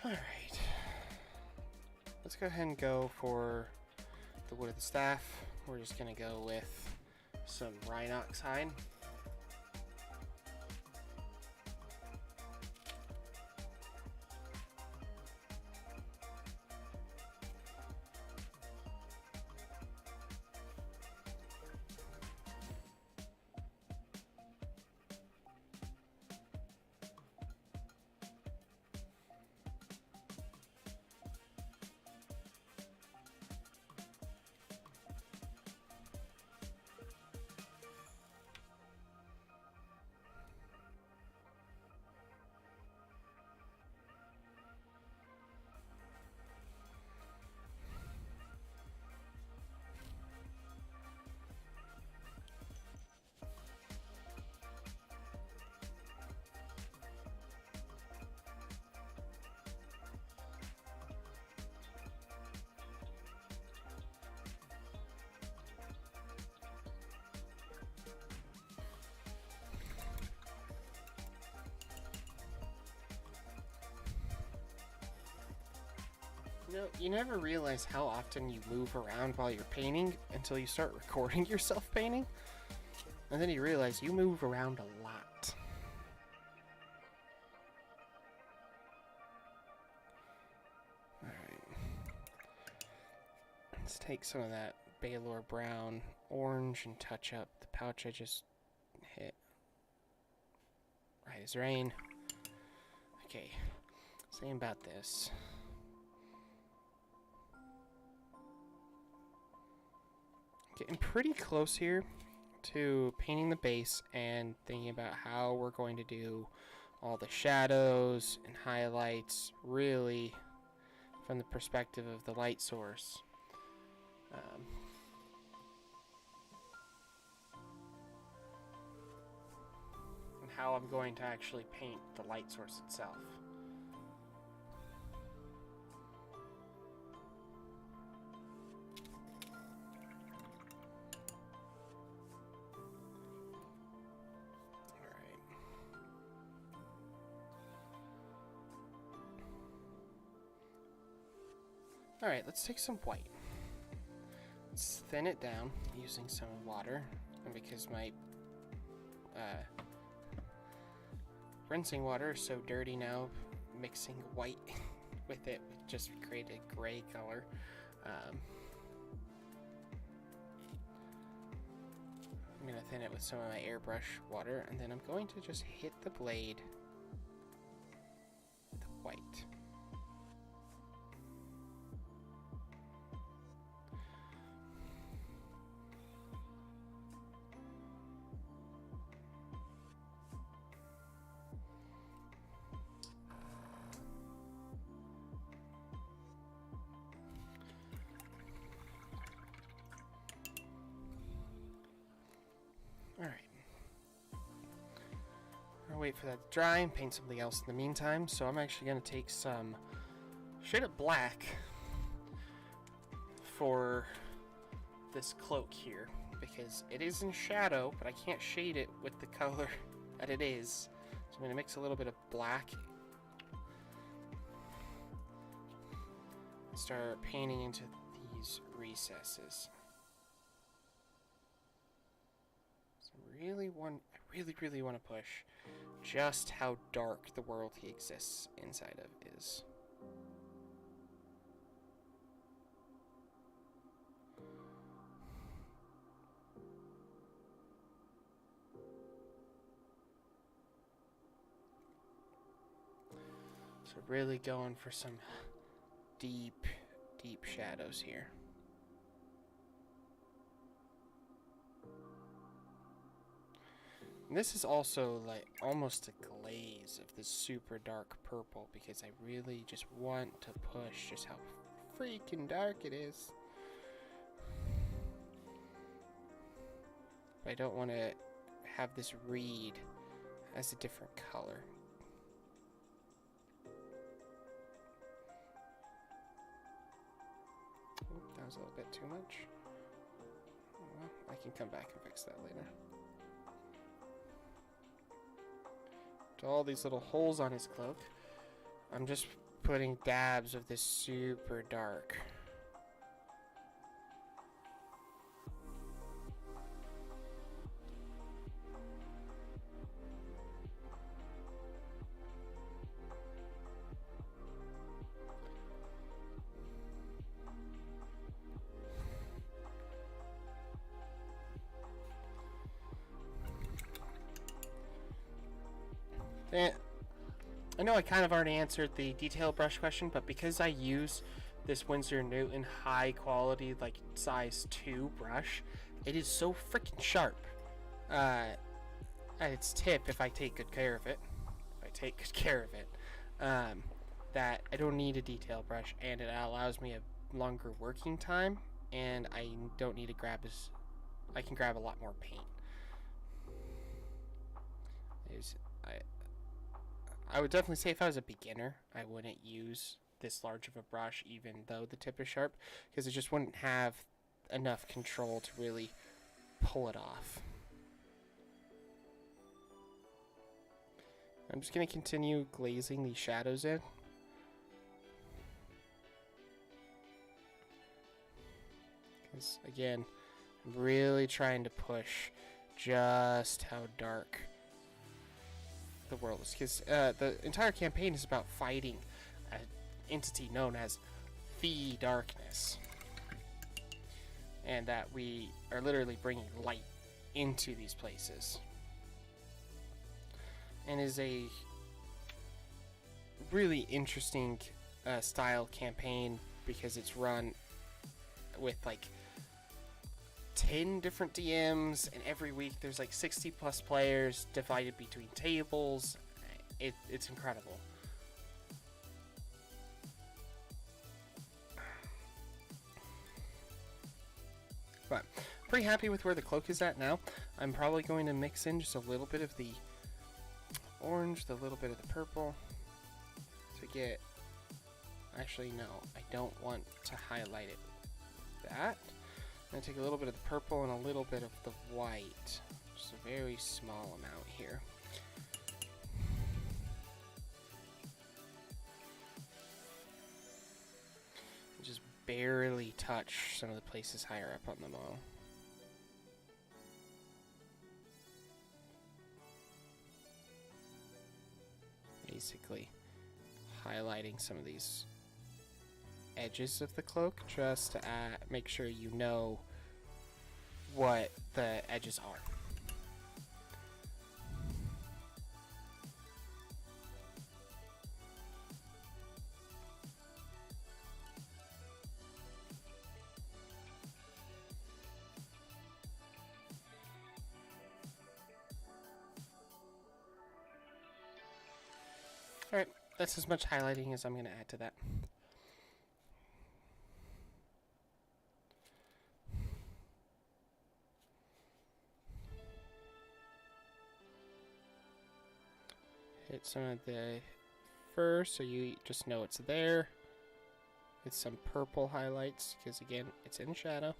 Alright. Let's go ahead and go for the wood of the staff. We're just going to go with some Rhinox hide. You know, you never realize how often you move around while you're painting until you start recording yourself painting. And then you realize you move around a lot. Alright. Let's take some of that Baylor Brown orange and touch up the pouch I just hit. Right as rain. Okay, same about this. Getting pretty close here to painting the base and thinking about how we're going to do all the shadows and highlights really from the perspective of the light source. And how I'm going to actually paint the light source itself. Alright, let's take some white. Let's thin it down using some water. And because my rinsing water is so dirty now, mixing white with it would just create a gray color. I'm going to thin it with some of my airbrush water, and then I'm going to just hit the blade with white. Alright. I'll wait for that to dry and paint something else in the meantime. So I'm actually going to take some shaded black for this cloak here, because it is in shadow, but I can't shade it with the color that it is. So I'm going to mix a little bit of black start painting into these recesses. So I really want to push just how dark the world he exists inside of is. So really going for some deep shadows here. And this is also like almost a glaze of this super dark purple because I really just want to push just how freaking dark it is. But I don't want to have this read as a different color. Oop, that was a little bit too much. Well, I can come back and fix that later. To all these little holes on his cloak, I'm just putting dabs of this super dark. And I know I kind of already answered the detail brush question, but because I use this Winsor & Newton high quality, like size 2 brush, it is so freaking sharp. At its tip, if I take good care of it, that I don't need a detail brush, and it allows me a longer working time, and I don't need to grab I can grab a lot more paint. I would definitely say if I was a beginner, I wouldn't use this large of a brush even though the tip is sharp, because it just wouldn't have enough control to really pull it off. I'm just going to continue glazing these shadows in. Because again, I'm really trying to push just how dark the world is, because the entire campaign is about fighting an entity known as the Darkness, and that we are literally bringing light into these places, and is a really interesting style campaign because it's run with like 10 different DMs, and every week there's like 60 plus players divided between tables. It's incredible. But I'm pretty happy with where the cloak is at now. I'm probably going to mix in just a little bit of the orange, a little bit of the purple to get... Actually, no, I don't want to highlight it that. I'm going to take a little bit of the purple and a little bit of the white. Just a very small amount here. Just barely touch some of the places higher up on the model. Basically highlighting some of these edges of the cloak just to make sure you know what the edges are. Alright, that's as much highlighting as I'm going to add to that. Hit some of the fur so you just know it's there. With some purple highlights, because again, it's in shadow.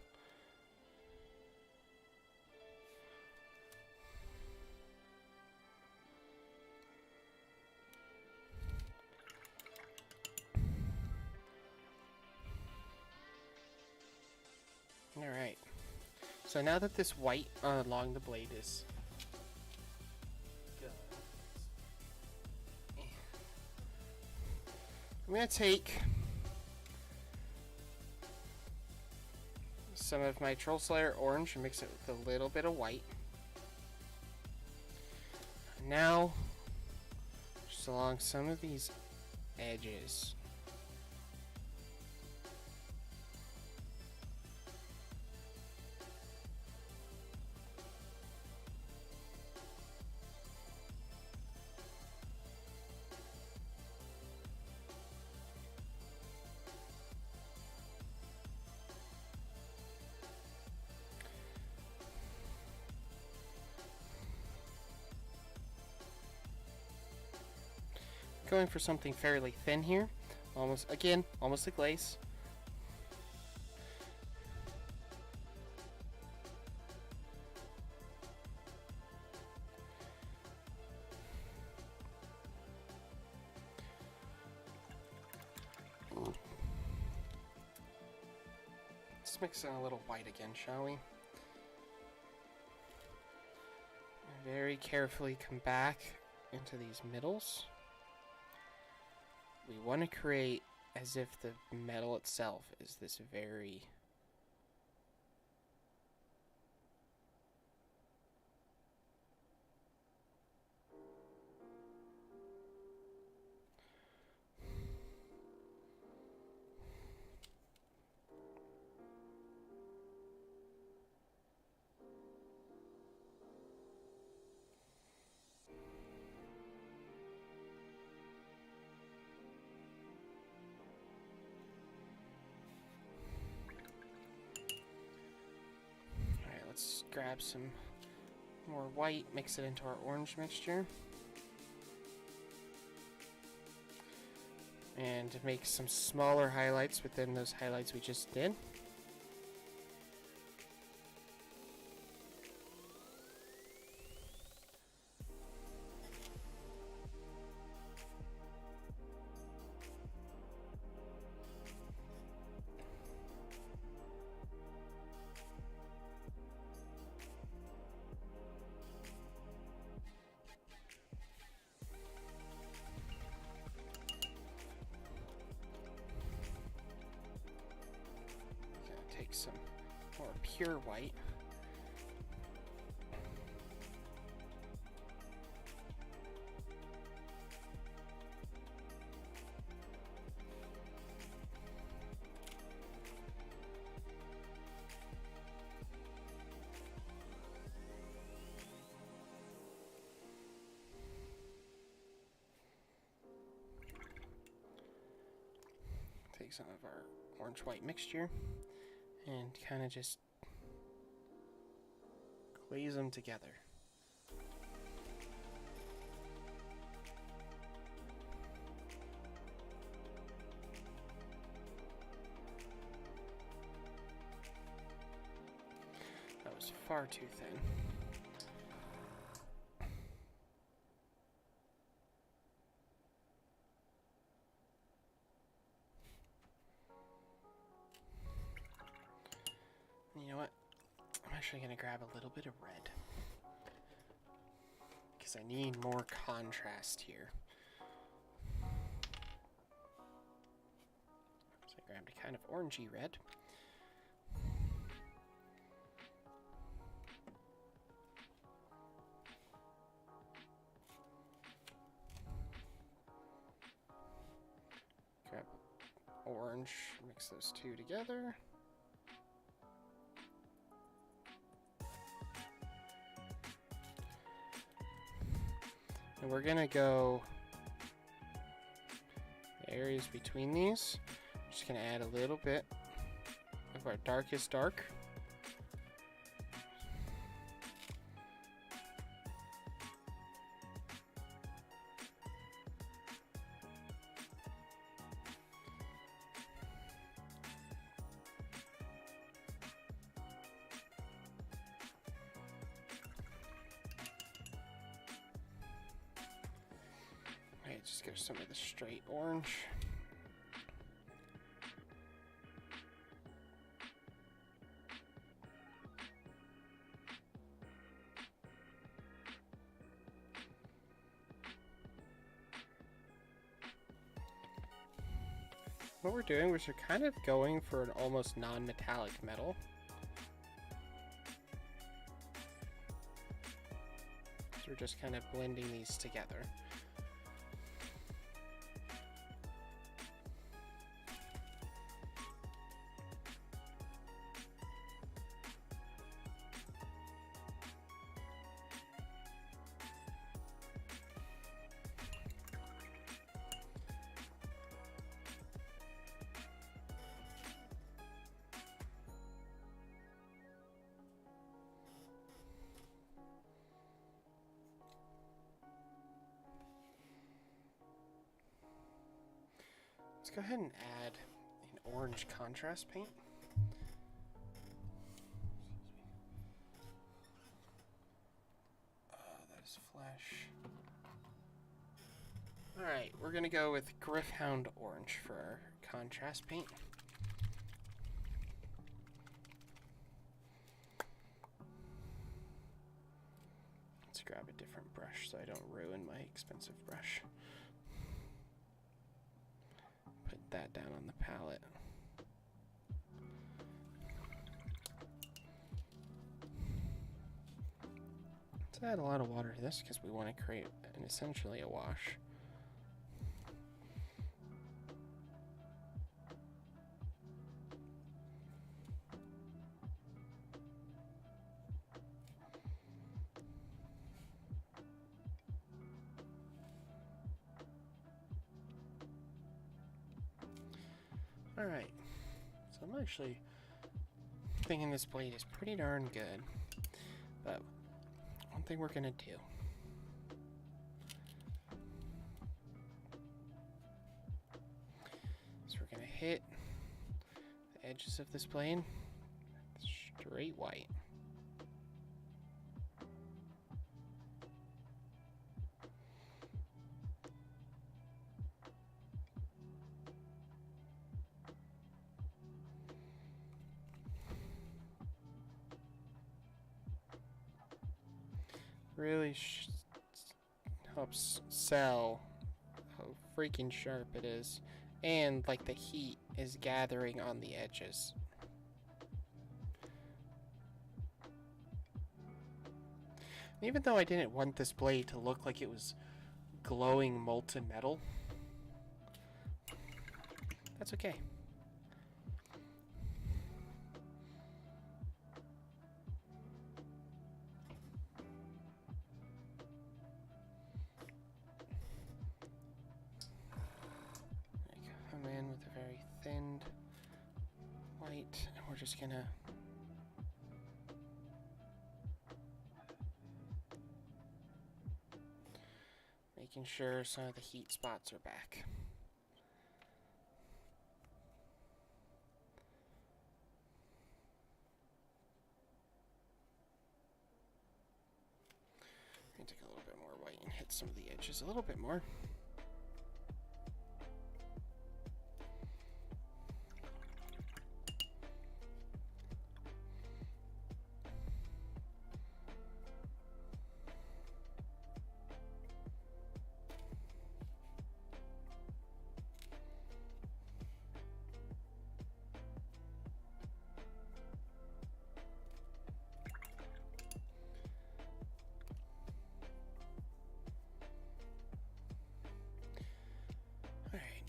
So now that this white along the blade is done, I'm going to take some of my Troll Slayer orange and mix it with a little bit of white. Now, just along some of these edges. Going for something fairly thin here, almost like lace. Let's mix in a little white again, shall we? Very carefully come back into these middles. We want to create as if the metal itself is this very let's grab some more white, mix it into our orange mixture, and make some smaller highlights within those highlights we just did. Take some more pure white. Take some of our orange-white mixture and kind of just glaze them together. That was far too thin. You know what? I'm actually going to grab a little bit of red, because I need more contrast here. So I grabbed a kind of orangey red. Grab orange, mix those two together. And we're gonna go the areas between these. Just gonna add a little bit of our darkest dark. Just go some of the straight orange. what we're doing is we're kind of going for an almost non-metallic metal. So we're just kind of blending these together. Let's go ahead and add an orange contrast paint. That is flesh. Alright, we're going to go with Griffhound Orange for our contrast paint. Let's grab a different brush so I don't ruin my expensive brush. Put that down on the palette. Let's add a lot of water to this because we want to create essentially a wash. Alright, so I'm actually thinking this blade is pretty darn good, but one thing we're gonna do is we're gonna hit the edges of this blade straight white. Really helps sell how freaking sharp it is, and like the heat is gathering on the edges. And even though I didn't want this blade to look like it was glowing molten metal, that's okay. Come in with a very thinned white, and we're just gonna making sure some of the heat spots are back. I'm gonna take a little bit more white and hit some of the edges a little bit more.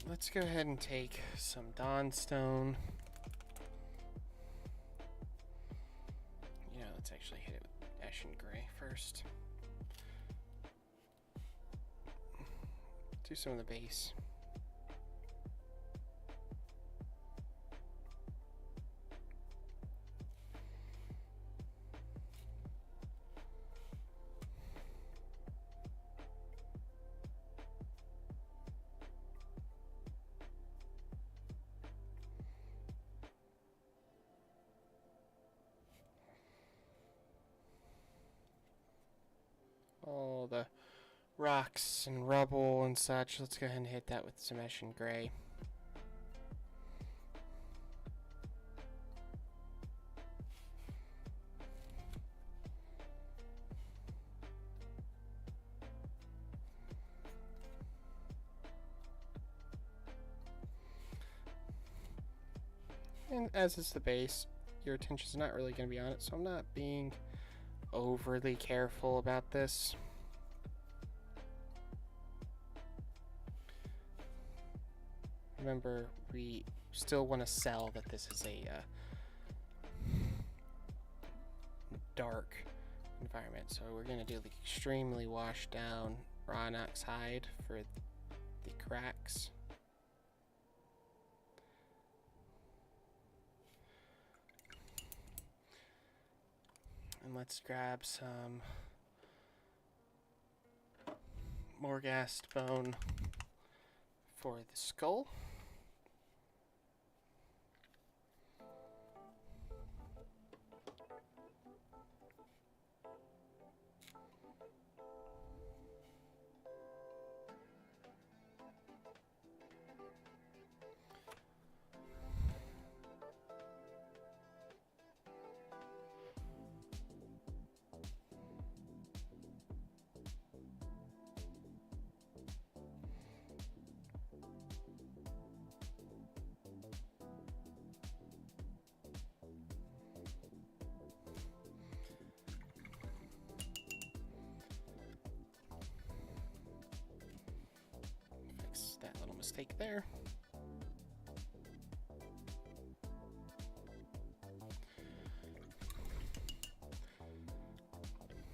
Let's go ahead and take some Dawnstone. You know, let's actually hit it with Ashen Gray first. Do some of the base. All the rocks and rubble and such. Let's go ahead and hit that with some Ashen Gray. And as is the base, your attention's not really going to be on it, so I'm not being overly careful about this. Remember, we still want to sell that this is a dark environment, so we're going to do the extremely washed down raw inox hide for the cracks. And let's grab some Morghast bone for the skull. That little mistake there.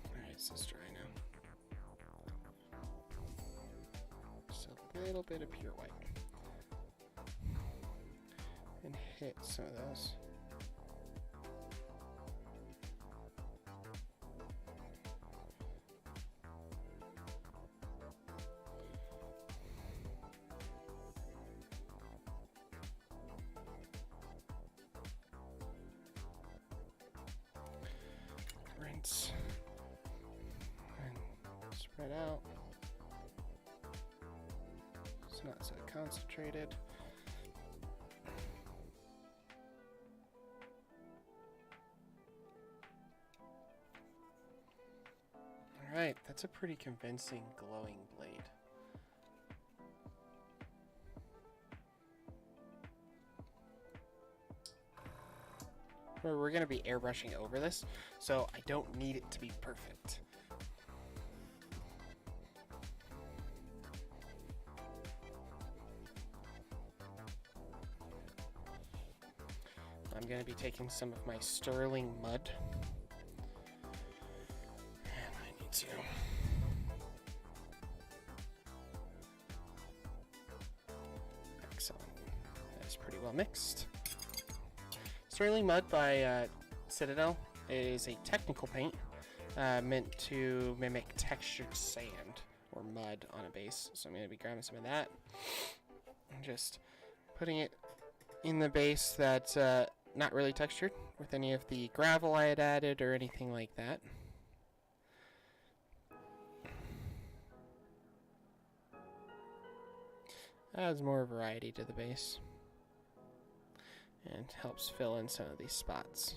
Alright, so it's dry now. Just a little bit of pure white. And hit some of those. Rinse and spread out. It's not so concentrated. All right, that's a pretty convincing glowing blade. We're going to be airbrushing over this, so I don't need it to be perfect. I'm going to be taking some of my sterling mud, and I need to excellent. That's pretty well mixed. Sterling Mud by Citadel is a technical paint meant to mimic textured sand or mud on a base. So I'm going to be grabbing some of that and just putting it in the base that's not really textured with any of the gravel I had added or anything like that. Adds more variety to the base and helps fill in some of these spots.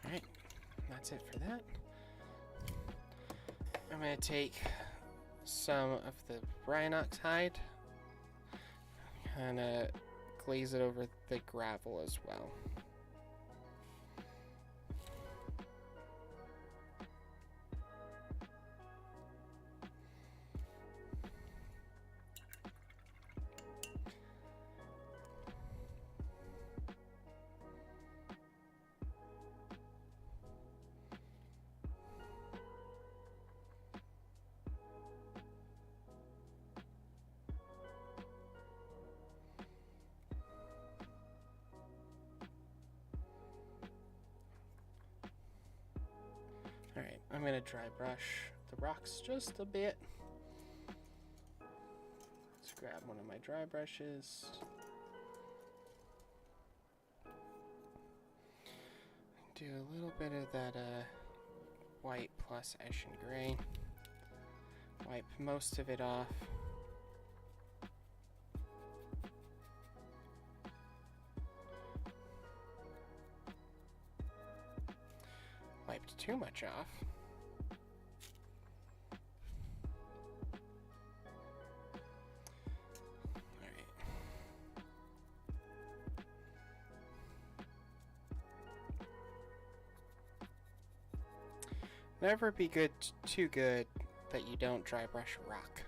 Alright, that's it for that. I'm going to take some of the Rhinox hide and glaze it over the gravel as well. Alright, I'm going to dry brush the rocks just a bit. Let's grab one of my dry brushes. Do a little bit of that white plus ash and gray. Wipe most of it off. too much off. Never be too good that you don't dry brush a rock.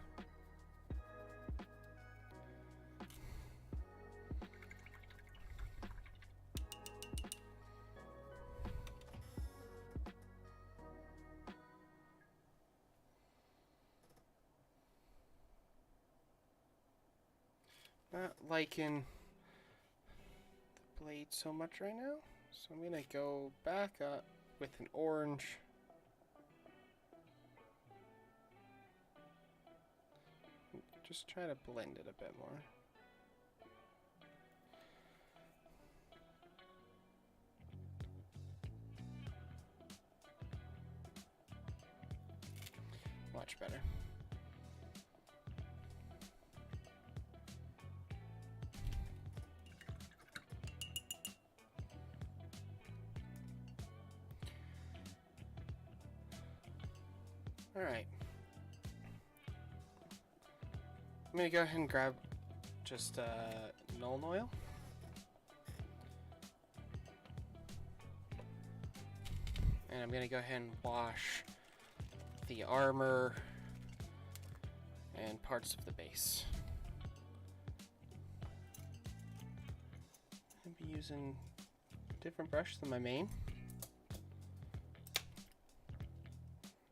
Not liking the blade so much right now, so I'm gonna go back up with an orange. Just try to blend it a bit more. Much better. All right. I'm gonna go ahead and grab just Nuln Oil. And I'm gonna go ahead and wash the armor and parts of the base. I'll be using a different brush than my main,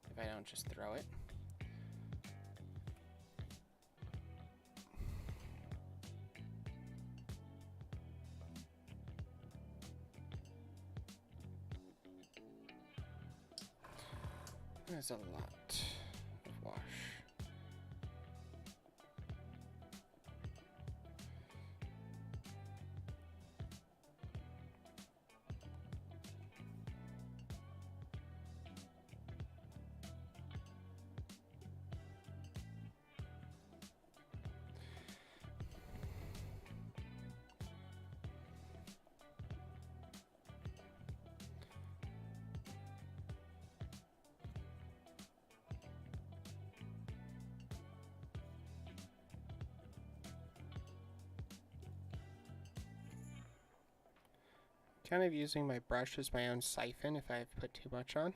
if I don't just throw it. There's a lot of wash. Kind of using my brush as my own siphon if I've put too much on.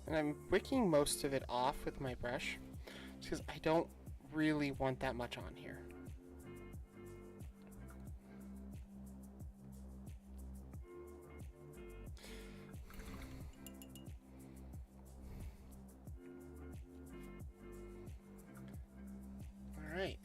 And I'm wicking most of it off with my brush because I don't really want that much on here. All right.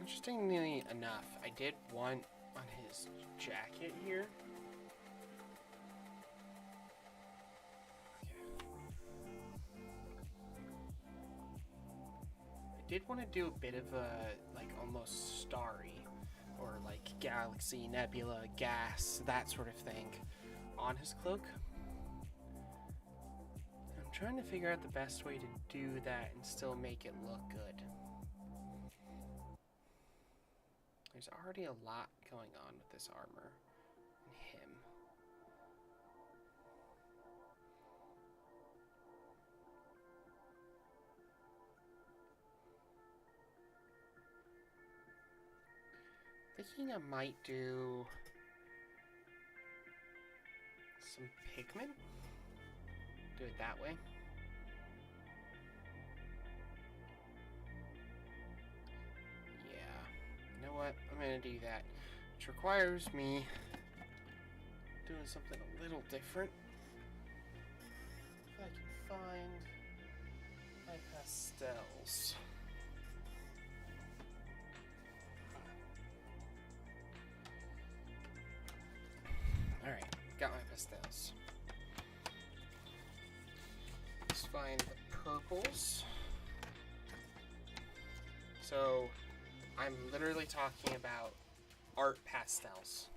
Interestingly enough, I did one on his jacket here. I did want to do a bit of a, like, almost starry, or like galaxy, nebula, gas, that sort of thing on his cloak. I'm trying to figure out the best way to do that and still make it look good. There's already a lot going on with this armor and him. Thinking I might do some pigment. Do it that way. Yeah. You know what? I'm gonna do that. Which requires me doing something a little different. If I can find my pastels. Alright, got my pastels. Let's find the purples. So, I'm literally talking about art pastels.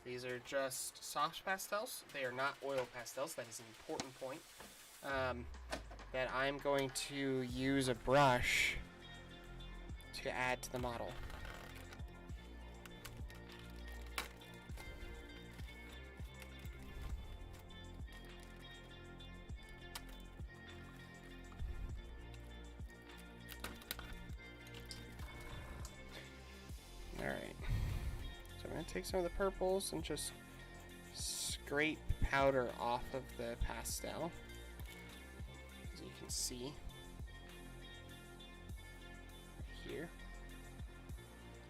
These are just soft pastels. They are not oil pastels. That is an important point. That I'm going to use a brush to add to the model. Alright. So I'm going to take some of the purples and just scrape powder off of the pastel. As you can see here.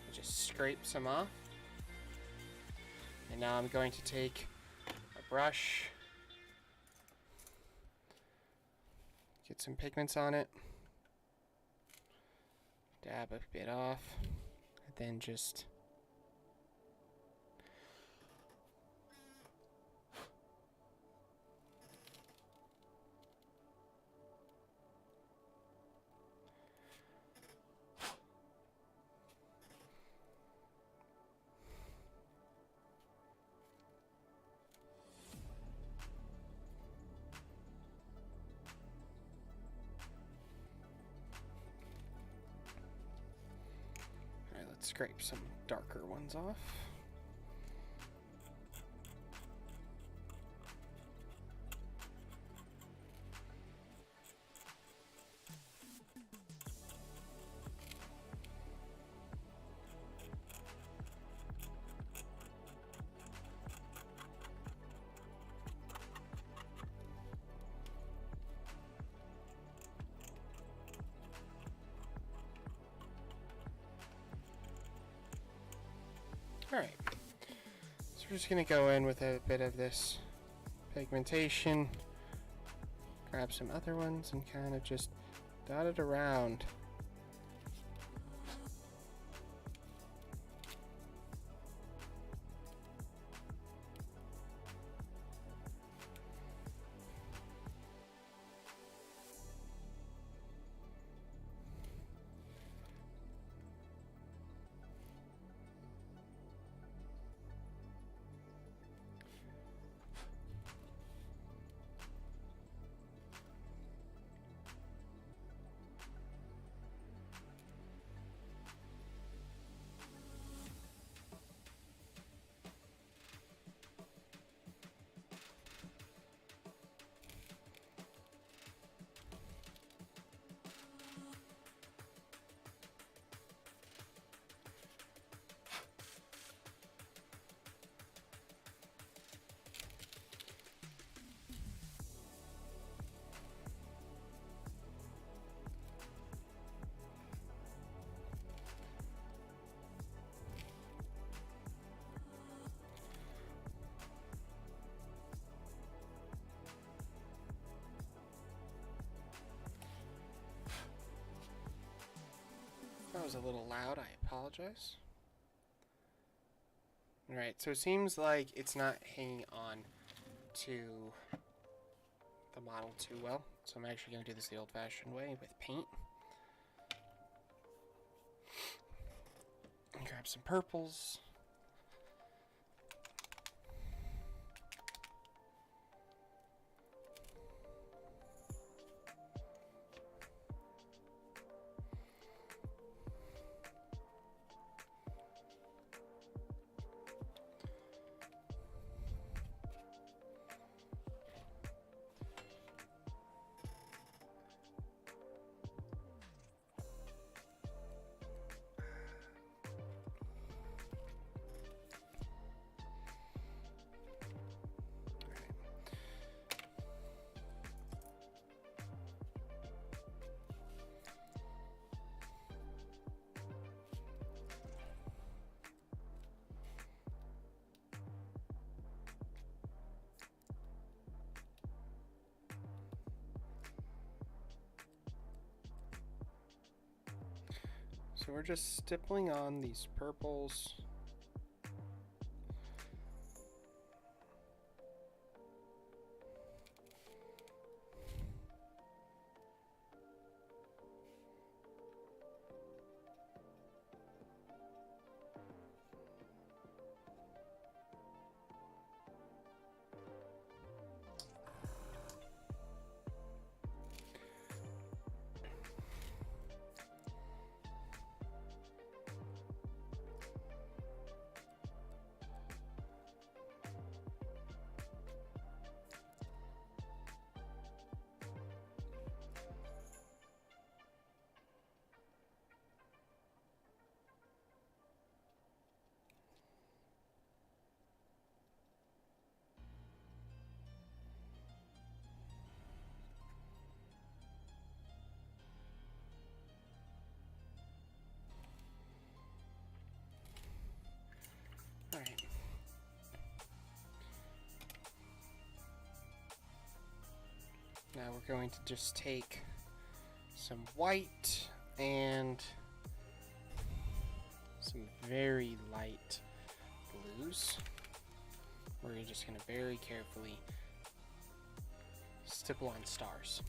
I just scrape some off. And now I'm going to take a brush, get some pigments on it, dab a bit off, and then just scrape some darker ones off. Alright, so we're just going to go in with a bit of this pigmentation, grab some other ones, and kind of just dot it around. That was a little loud, I apologize. Alright, so it seems like it's not hanging on to the model too well. So I'm actually going to do this the old-fashioned way with paint. And grab some purples. So we're just stippling on these purples. All right. Now we're going to just take some white and some very light blues. We're just going to very carefully stipple on stars.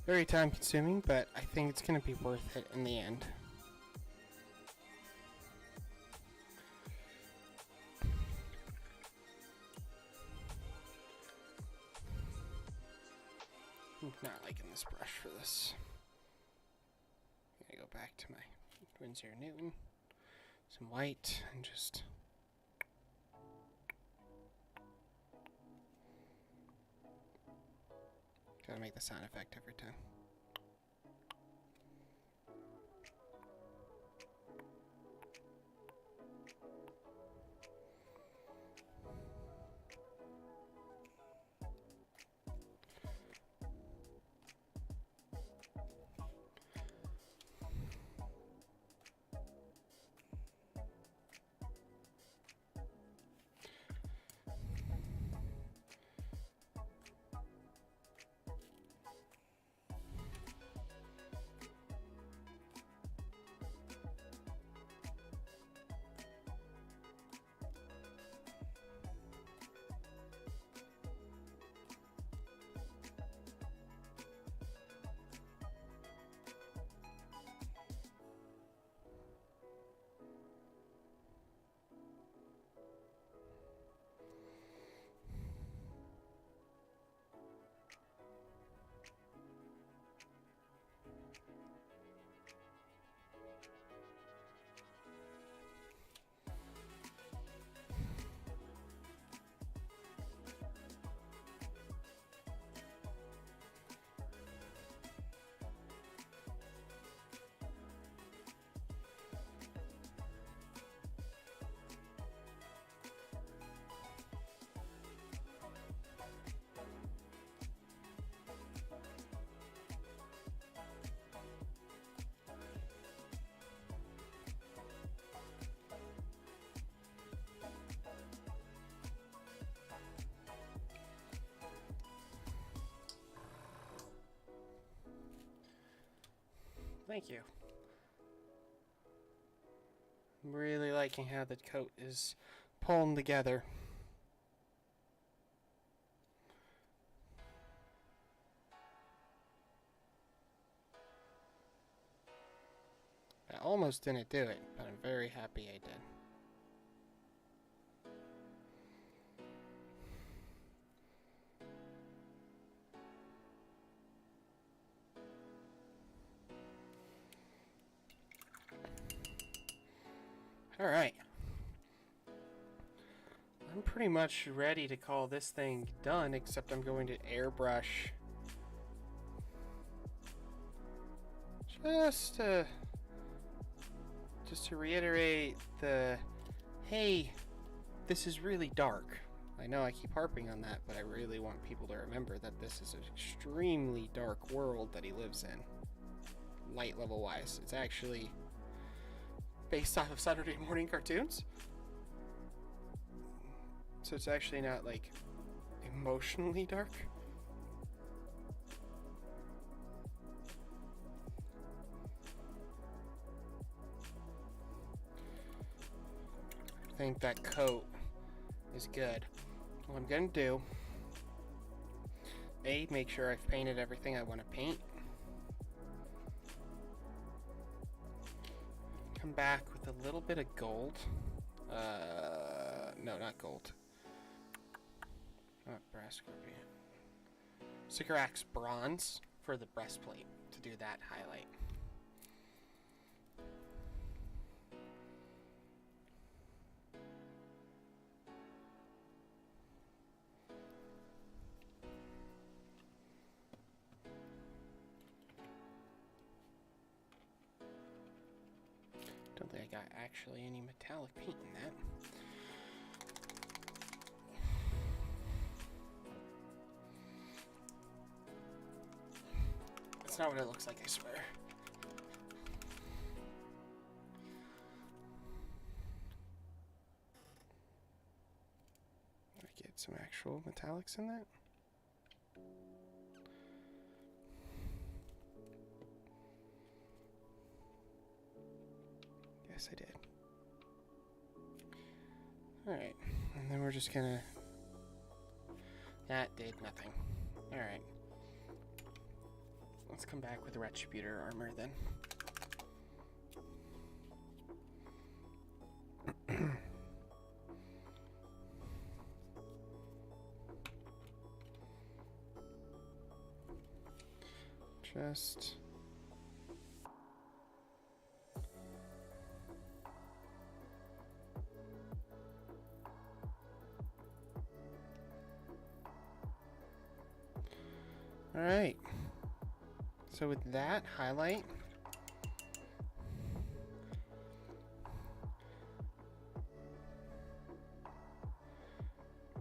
Very time consuming, but I think it's going to be worth it in the end. I'm not liking this brush for this. I'm going to go back to my Winsor Newton, some white, and just... Gotta make the sound effect every time. Thank you. I'm really liking how the coat is pulling together. I almost didn't do it, but I'm very happy I did. Alright. I'm pretty much ready to call this thing done, except I'm going to airbrush. Just to reiterate the, hey, this is really dark. I know I keep harping on that, but I really want people to remember that this is an extremely dark world that he lives in. Light level wise. It's actually based off of Saturday morning cartoons. So it's actually not like emotionally dark. I think that coat is good. What I'm gonna do, make sure I've painted everything I want to paint. Come back with a little bit of gold. No, not gold. Not brass scorpion. Sycorax bronze for the breastplate to do that highlight. Don't think I got actually any metallic paint in that. That's not what it looks like, I swear. Did I get some actual metallics in that? Yes, I did. Alright, and then we're just gonna... That did nothing. Alright. Let's come back with the Retributor armor then. Just... Alright. So with that highlight,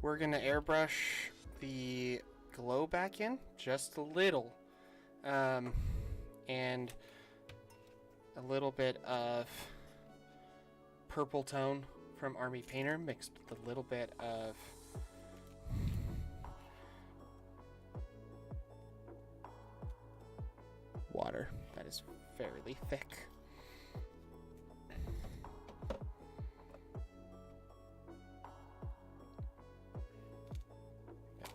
we're going to airbrush the glow back in just a little, and a little bit of purple tone from Army Painter mixed with a little bit of water that is fairly thick. Yep.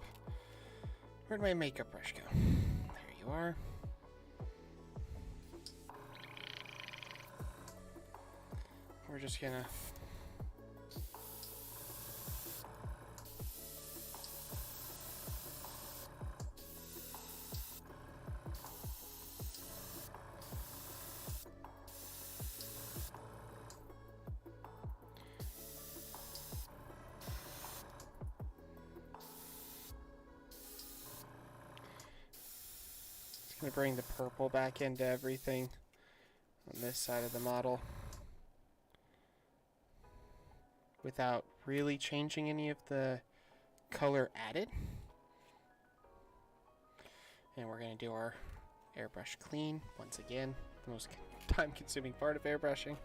Where'd my makeup brush go? There you are. We're just gonna bring the purple back into everything on this side of the model without really changing any of the color added. And we're going to do our airbrush clean once again, the most time-consuming part of airbrushing.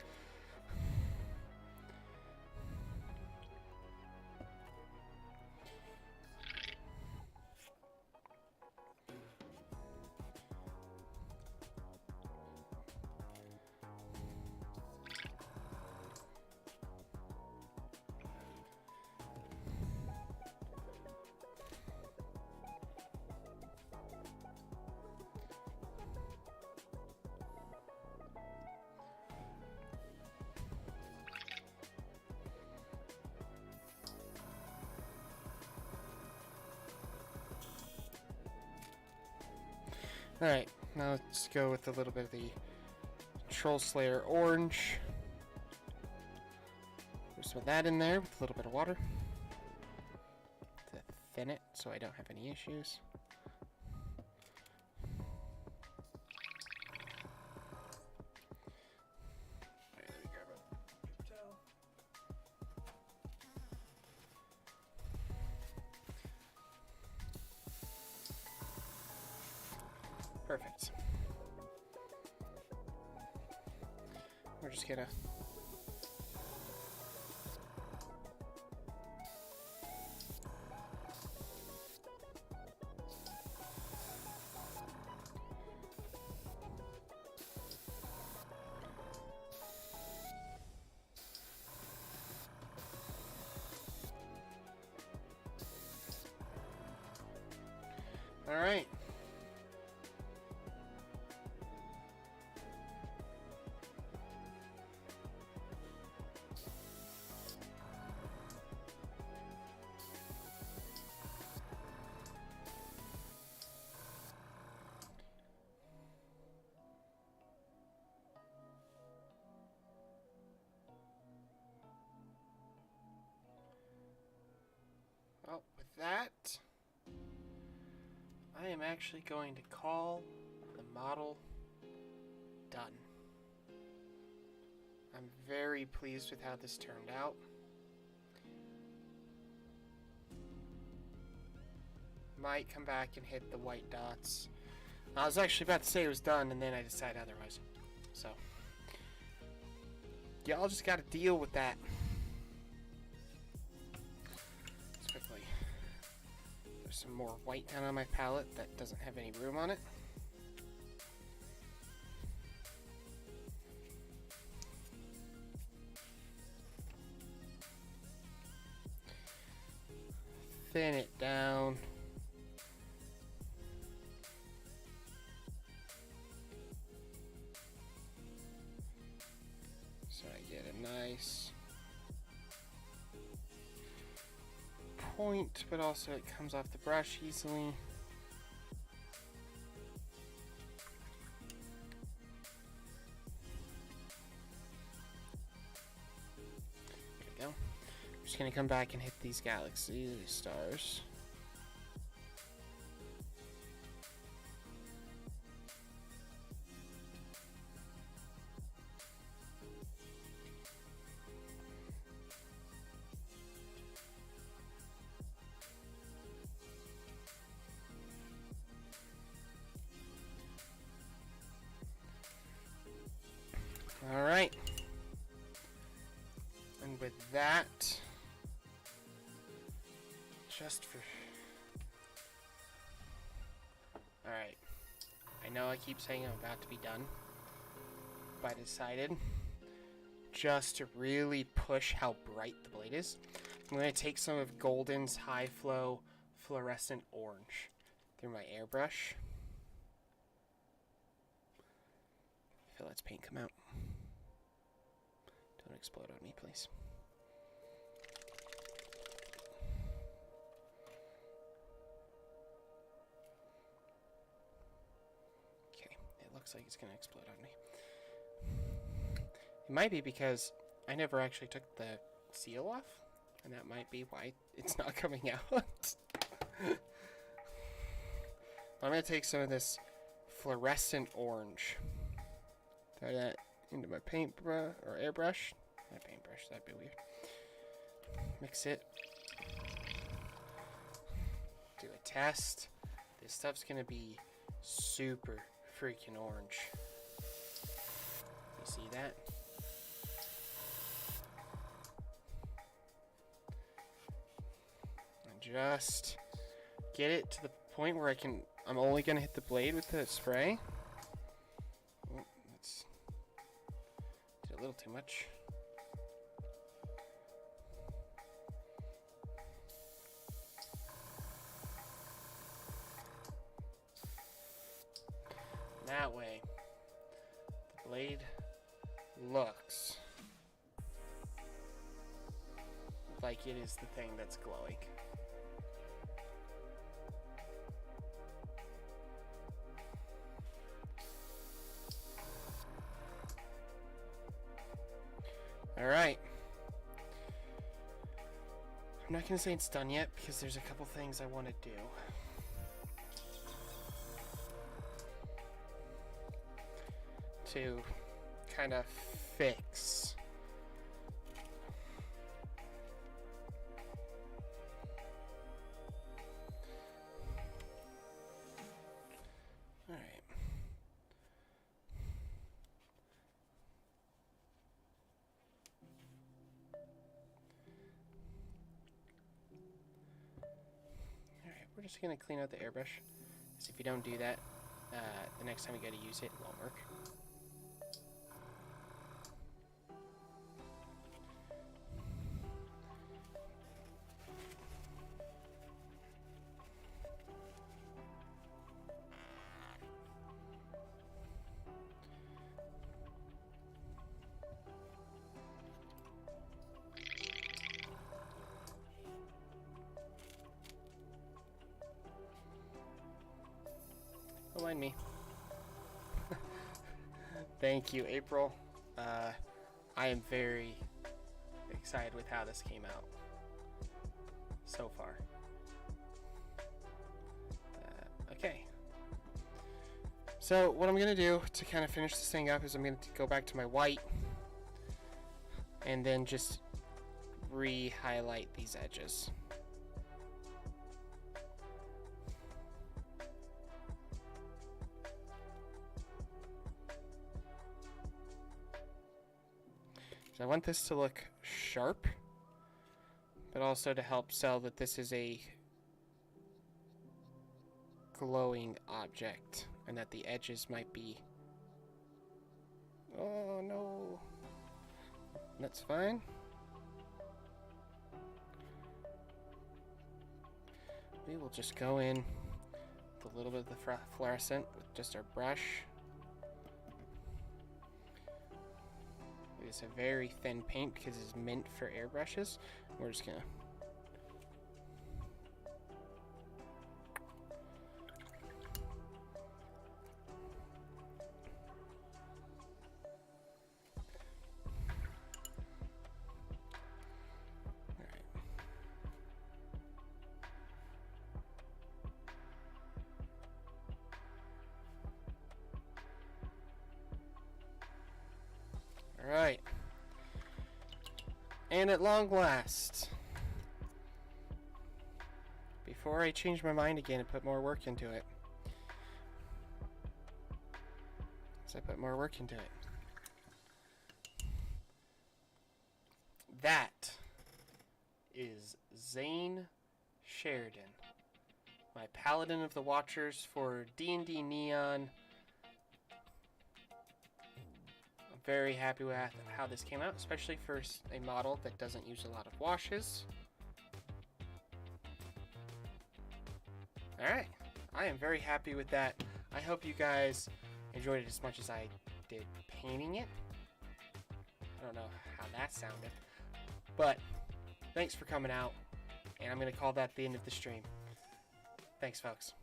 Alright, now let's go with a little bit of the Troll Slayer orange. Put some of that in there with a little bit of water to thin it so I don't have any issues. Alright, let me grab a paper towel. Perfect. We're just gonna all right. Well, with that, I am actually going to call the model done. I'm very pleased with how this turned out. Might come back and hit the white dots. I was actually about to say it was done, and then I decided otherwise. So, y'all just gotta deal with that. Quickly, there's some more white down on my palette that doesn't have any room on it. Thin it down. So I get a nice point, but also it comes off the brush easily. There we go. I'm just gonna come back and hit these galaxy stars. All right. And with that, just for... All right. I know I keep saying I'm about to be done, but I decided just to really push how bright the blade is, I'm going to take some of Golden's High Flow Fluorescent Orange through my airbrush. Feel its paint come out. Don't explode on me, please. Okay, it looks like it's going to explode on me. It might be because I never actually took the seal off, and that might be why it's not coming out. I'm going to take some of this fluorescent orange. Throw that into my paintbrush or airbrush. Not paintbrush, that'd be weird. Mix it. Do a test. This stuff's gonna be super freaking orange. You see that? And just get it to the point where I'm only gonna hit the blade with the spray. Oh, that's did a little too much. That way, the blade looks like it is the thing that's glowing. Alright. I'm not going to say it's done yet because there's a couple things I want to do. To kind of fix. Alright. We're just going to clean out the airbrush, because if you don't do that, the next time you got to use it, it won't work. Don't mind me. Thank you, April. I am very excited with how this came out so far. Okay. So what I'm going to do to kind of finish this thing up is I'm going to go back to my white and then just re-highlight these edges. I want this to look sharp, but also to help sell that this is a glowing object and that the edges might be... Oh no. That's fine. We will just go in with a little bit of the fluorescent with just our brush. It's a very thin paint because it's meant for airbrushes. We're just gonna Alright. And at long last, before I change my mind again and put more work into it, that is Zane Sheridan, my Paladin of the Watchers for D&D Neon. Very happy with how this came out, especially for a model that doesn't use a lot of washes. Alright, I am very happy with that. I hope you guys enjoyed it as much as I did painting it. I don't know how that sounded, but thanks for coming out, and I'm going to call that the end of the stream. Thanks, folks.